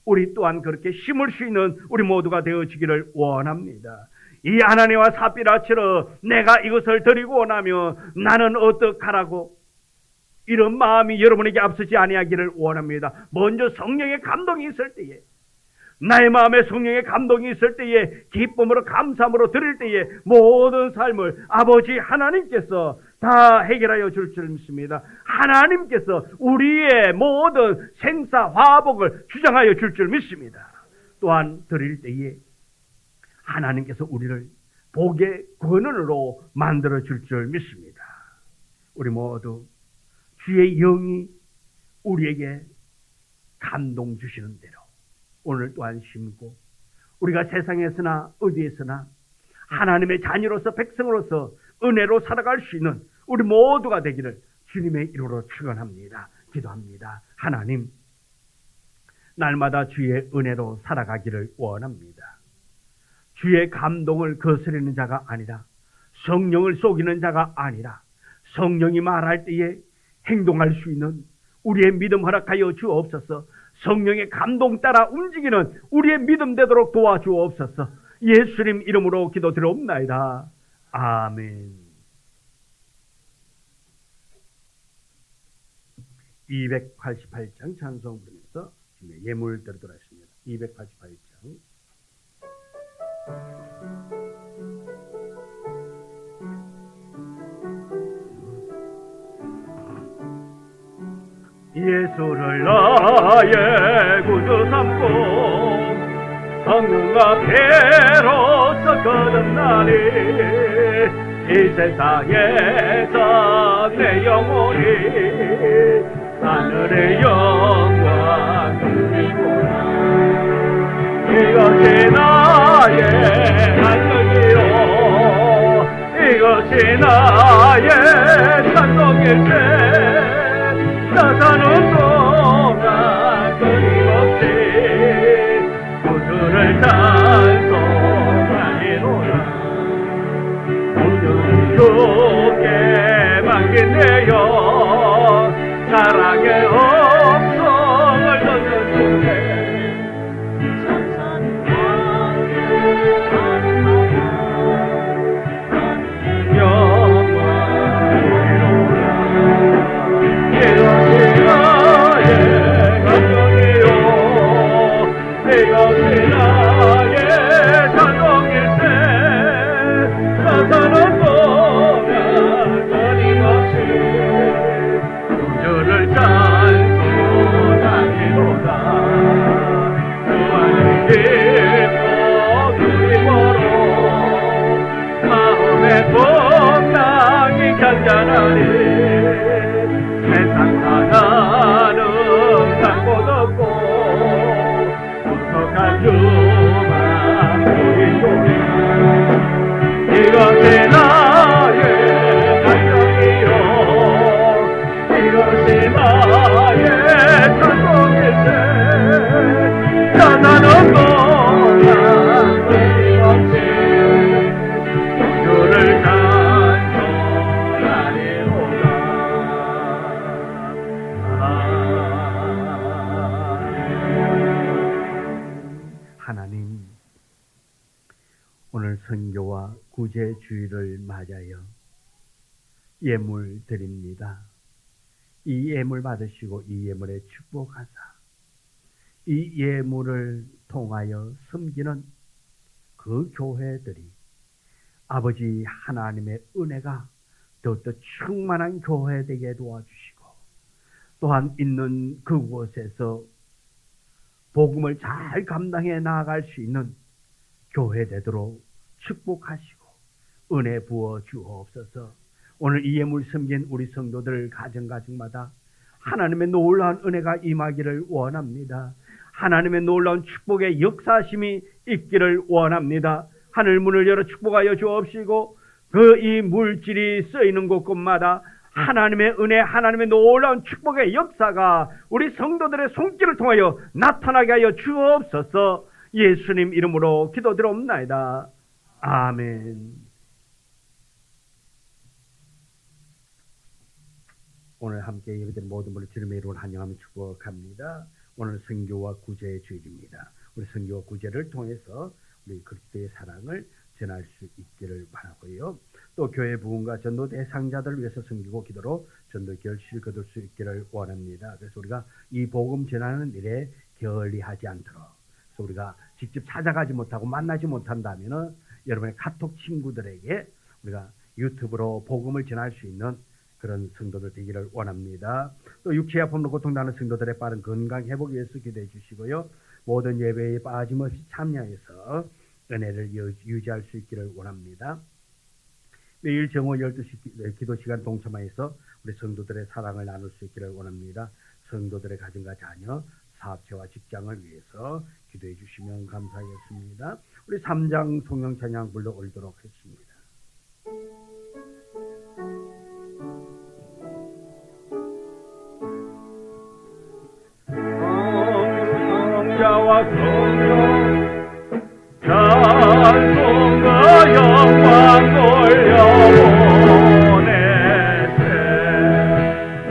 우리 또한 그렇게 심을 수 있는 우리 모두가 되어지기를 원합니다. 이 아나니아와 삽비라처럼 내가 이것을 드리고 나면 나는 어떡하라고 이런 마음이 여러분에게 앞서지 아니하기를 원합니다. 먼저 성령의 감동이 있을 때에 나의 마음에 성령의 감동이 있을 때에 기쁨으로 감사함으로 드릴 때에 모든 삶을 아버지 하나님께서 다 해결하여 줄 줄 믿습니다. 하나님께서 우리의 모든 생사 화복을 주장하여 줄 줄 믿습니다. 또한 드릴 때에 하나님께서 우리를 복의 근원으로 만들어 줄 줄 믿습니다. 우리 모두 주의 영이 우리에게 감동 주시는 대로 오늘 또한 심고 우리가 세상에서나 어디에서나 하나님의 자녀로서 백성으로서 은혜로 살아갈 수 있는 우리 모두가 되기를 주님의 이름으로 축원합니다. 기도합니다. 하나님, 날마다 주의 은혜로 살아가기를 원합니다. 주의 감동을 거스르는 자가 아니라, 성령을 속이는 자가 아니라, 성령이 말할 때에 행동할 수 있는 우리의 믿음 허락하여 주옵소서. 성령의 감동 따라 움직이는 우리의 믿음 되도록 도와주옵소서. 예수님 이름으로 기도드리옵나이다. 아멘. 288장 찬송 부르면서 예물 드리도록 하겠습니다. 288장. 예수를 나의 구주 삼고 성령 앞에로서 거듭나니 이 세상에서 내 영혼이 하늘의 영광 누리구나. 이것이 나의 안녕이요, 이것이 나의 찬송일세. 나 사는 동안 끊임없이 구주를 찬송하리로다. 온전히 주께 맡긴 내 영, 사랑의 엄성을 던진 주께 천천히 영광 누리로다. 이것이 나의 감정이요, 이것이 나의 찬송일세. 나 사는 동안 끊임없이 주를 찬송하리로다. 주 안에 깊고 누리고로 마음의 풍랑이 잔잔하니 세상 사나는 땅곳 없고 부족한 주만 보이소니. 이것이 나의 감정이요, 이것이 나의 찬송일세. 나는 동안 끊임없이 주를 찬송하리로다. 하나님, 오늘 선교와 구제 주일을 맞아요 예물 드립니다. 이 예물 받으시고 이 예물에 축복하사 이 예물을 통하여 섬기는 그 교회들이 아버지 하나님의 은혜가 더욱더 충만한 교회 되게 도와주시고, 또한 있는 그곳에서 복음을 잘 감당해 나아갈 수 있는 교회 되도록 축복하시고 은혜 부어 주옵소서. 오늘 이 예물 섬긴 우리 성도들 가정가정마다 하나님의 놀라운 은혜가 임하기를 원합니다. 하나님의 놀라운 축복의 역사심이 있기를 원합니다. 하늘 문을 열어 축복하여 주옵시고 그 이 물질이 쓰이는 곳곳마다 하나님의 은혜, 하나님의 놀라운 축복의 역사가 우리 성도들의 손길을 통하여 나타나게 하여 주옵소서. 예수님 이름으로 기도드리옵나이다. 아멘. 오늘 함께 예배드린 모든 분을 주님의 이름으로 환영하며 축복합니다. 오늘 선교와 구제의 주일입니다. 우리 선교와 구제를 통해서 우리 그리스도의 사랑을 전할 수 있기를 바라고요. 또 교회 부흥과 전도 대상자들을 위해서 섬기고 기도로 전도 결실을 거둘 수 있기를 원합니다. 그래서 우리가 이 복음 전하는 일에 게을리하지 않도록, 그래서 우리가 직접 찾아가지 못하고 만나지 못한다면 여러분의 카톡 친구들에게 우리가 유튜브로 복음을 전할 수 있는 그런 성도들 되기를 원합니다. 또 육체 아픔으로 고통당하는 성도들의 빠른 건강 회복 위해서 기도해 주시고요. 모든 예배에 빠짐없이 참여해서 은혜를 유지할 수 있기를 원합니다. 매일 정오 12시 기도 시간 동참하여서 우리 성도들의 사랑을 나눌 수 있기를 원합니다. 성도들의 가정과 자녀, 사업체와 직장을 위해서 기도해 주시면 감사하겠습니다. 우리 3장 성령 찬양 불러 올리도록 하겠습니다. 아버지와 성령 찬송과 영광 돌려보내세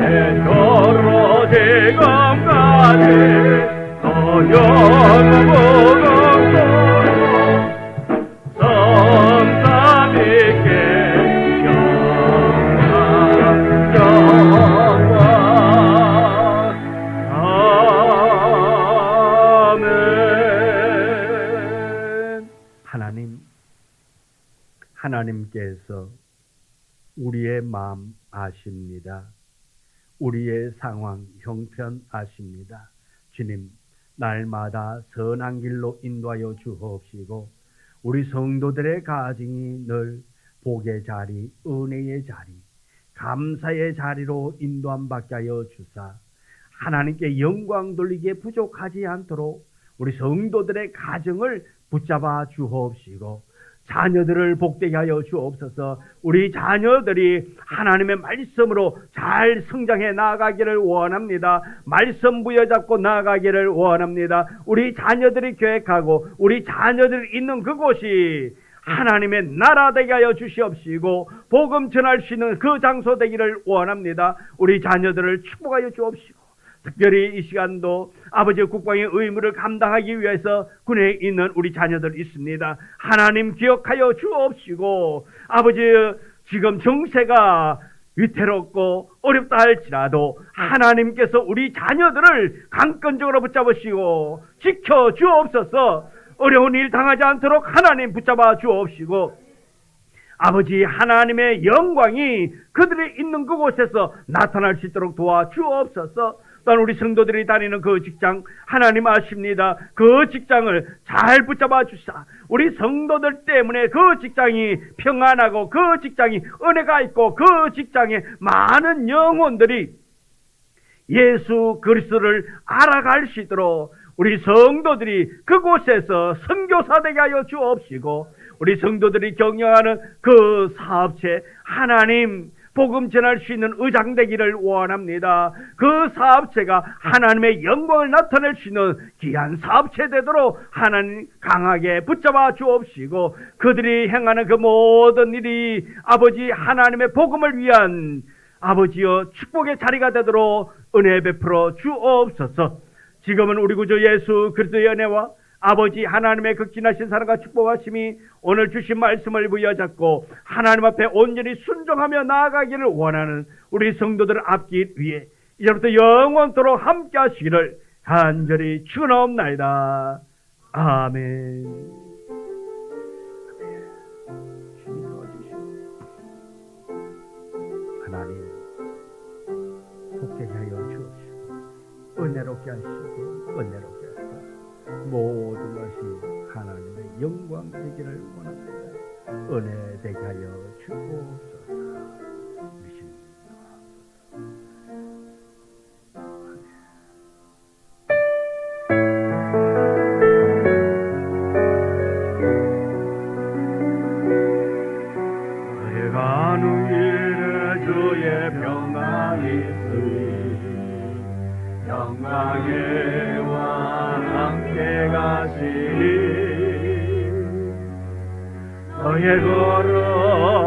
애처로 지금까지 너영무궁 성삼위께 영광 아멘. 하나님께서 우리의 마음 아십니다. 우리의 상황, 형편 아십니다. 주님, 날마다 선한 길로 인도하여 주옵시고 우리 성도들의 가정이 늘 복의 자리, 은혜의 자리, 감사의 자리로 인도함 받게 하여 주사 하나님께 영광 돌리기에 부족하지 않도록 우리 성도들의 가정을 붙잡아 주옵시고 자녀들을 복되게 하여 주옵소서. 우리 자녀들이 하나님의 말씀으로 잘 성장해 나아가기를 원합니다. 말씀 부여잡고 나아가기를 원합니다. 우리 자녀들이 계획하고 우리 자녀들이 있는 그곳이 하나님의 나라 되게 하여 주시옵시고 복음 전할 수 있는 그 장소 되기를 원합니다. 우리 자녀들을 축복하여 주옵시고 특별히 이 시간도 아버지의 국방의 의무를 감당하기 위해서 군에 있는 우리 자녀들 있습니다. 하나님 기억하여 주옵시고 아버지 지금 정세가 위태롭고 어렵다 할지라도 하나님께서 우리 자녀들을 강건적으로 붙잡으시고 지켜 주옵소서. 어려운 일 당하지 않도록 하나님 붙잡아 주옵시고 아버지 하나님의 영광이 그들이 있는 그곳에서 나타날 수 있도록 도와 주옵소서. 또한 우리 성도들이 다니는 그 직장 하나님 아십니다. 그 직장을 잘 붙잡아 주사 우리 성도들 때문에 그 직장이 평안하고 그 직장이 은혜가 있고 그 직장에 많은 영혼들이 예수 그리스도를 알아갈 수 있도록 우리 성도들이 그곳에서 선교사 되게 하여 주옵시고 우리 성도들이 경영하는 그 사업체 하나님 복음 전할 수 있는 의장 되기를 원합니다. 그 사업체가 하나님의 영광을 나타낼 수 있는 귀한 사업체 되도록 하나님 강하게 붙잡아 주옵시고 그들이 행하는 그 모든 일이 아버지 하나님의 복음을 위한 아버지여 축복의 자리가 되도록 은혜 베풀어 주옵소서. 지금은 우리 구주 예수 그리스도의 은혜와 아버지 하나님의 극진하신 사랑과 축복하심이 오늘 주신 말씀을 부여잡고 하나님 앞에 온전히 순종하며 나아가기를 원하는 우리 성도들을 앞기 위해 이제부터 영원토록 함께 하시기를 간절히 축원하옵나이다. 아멘. 주님 도와주시오. 하나님 복되게 하여 주옵시고 은혜롭게 하시고 은혜롭게 하시고 모든 것이 하나님의 영광 되기를 원합니다. 은혜 되게 하여 주옵소서. 주님 내가 누이를 주의 평강이 있으리 영광의와 함께 가시리 너의 걸음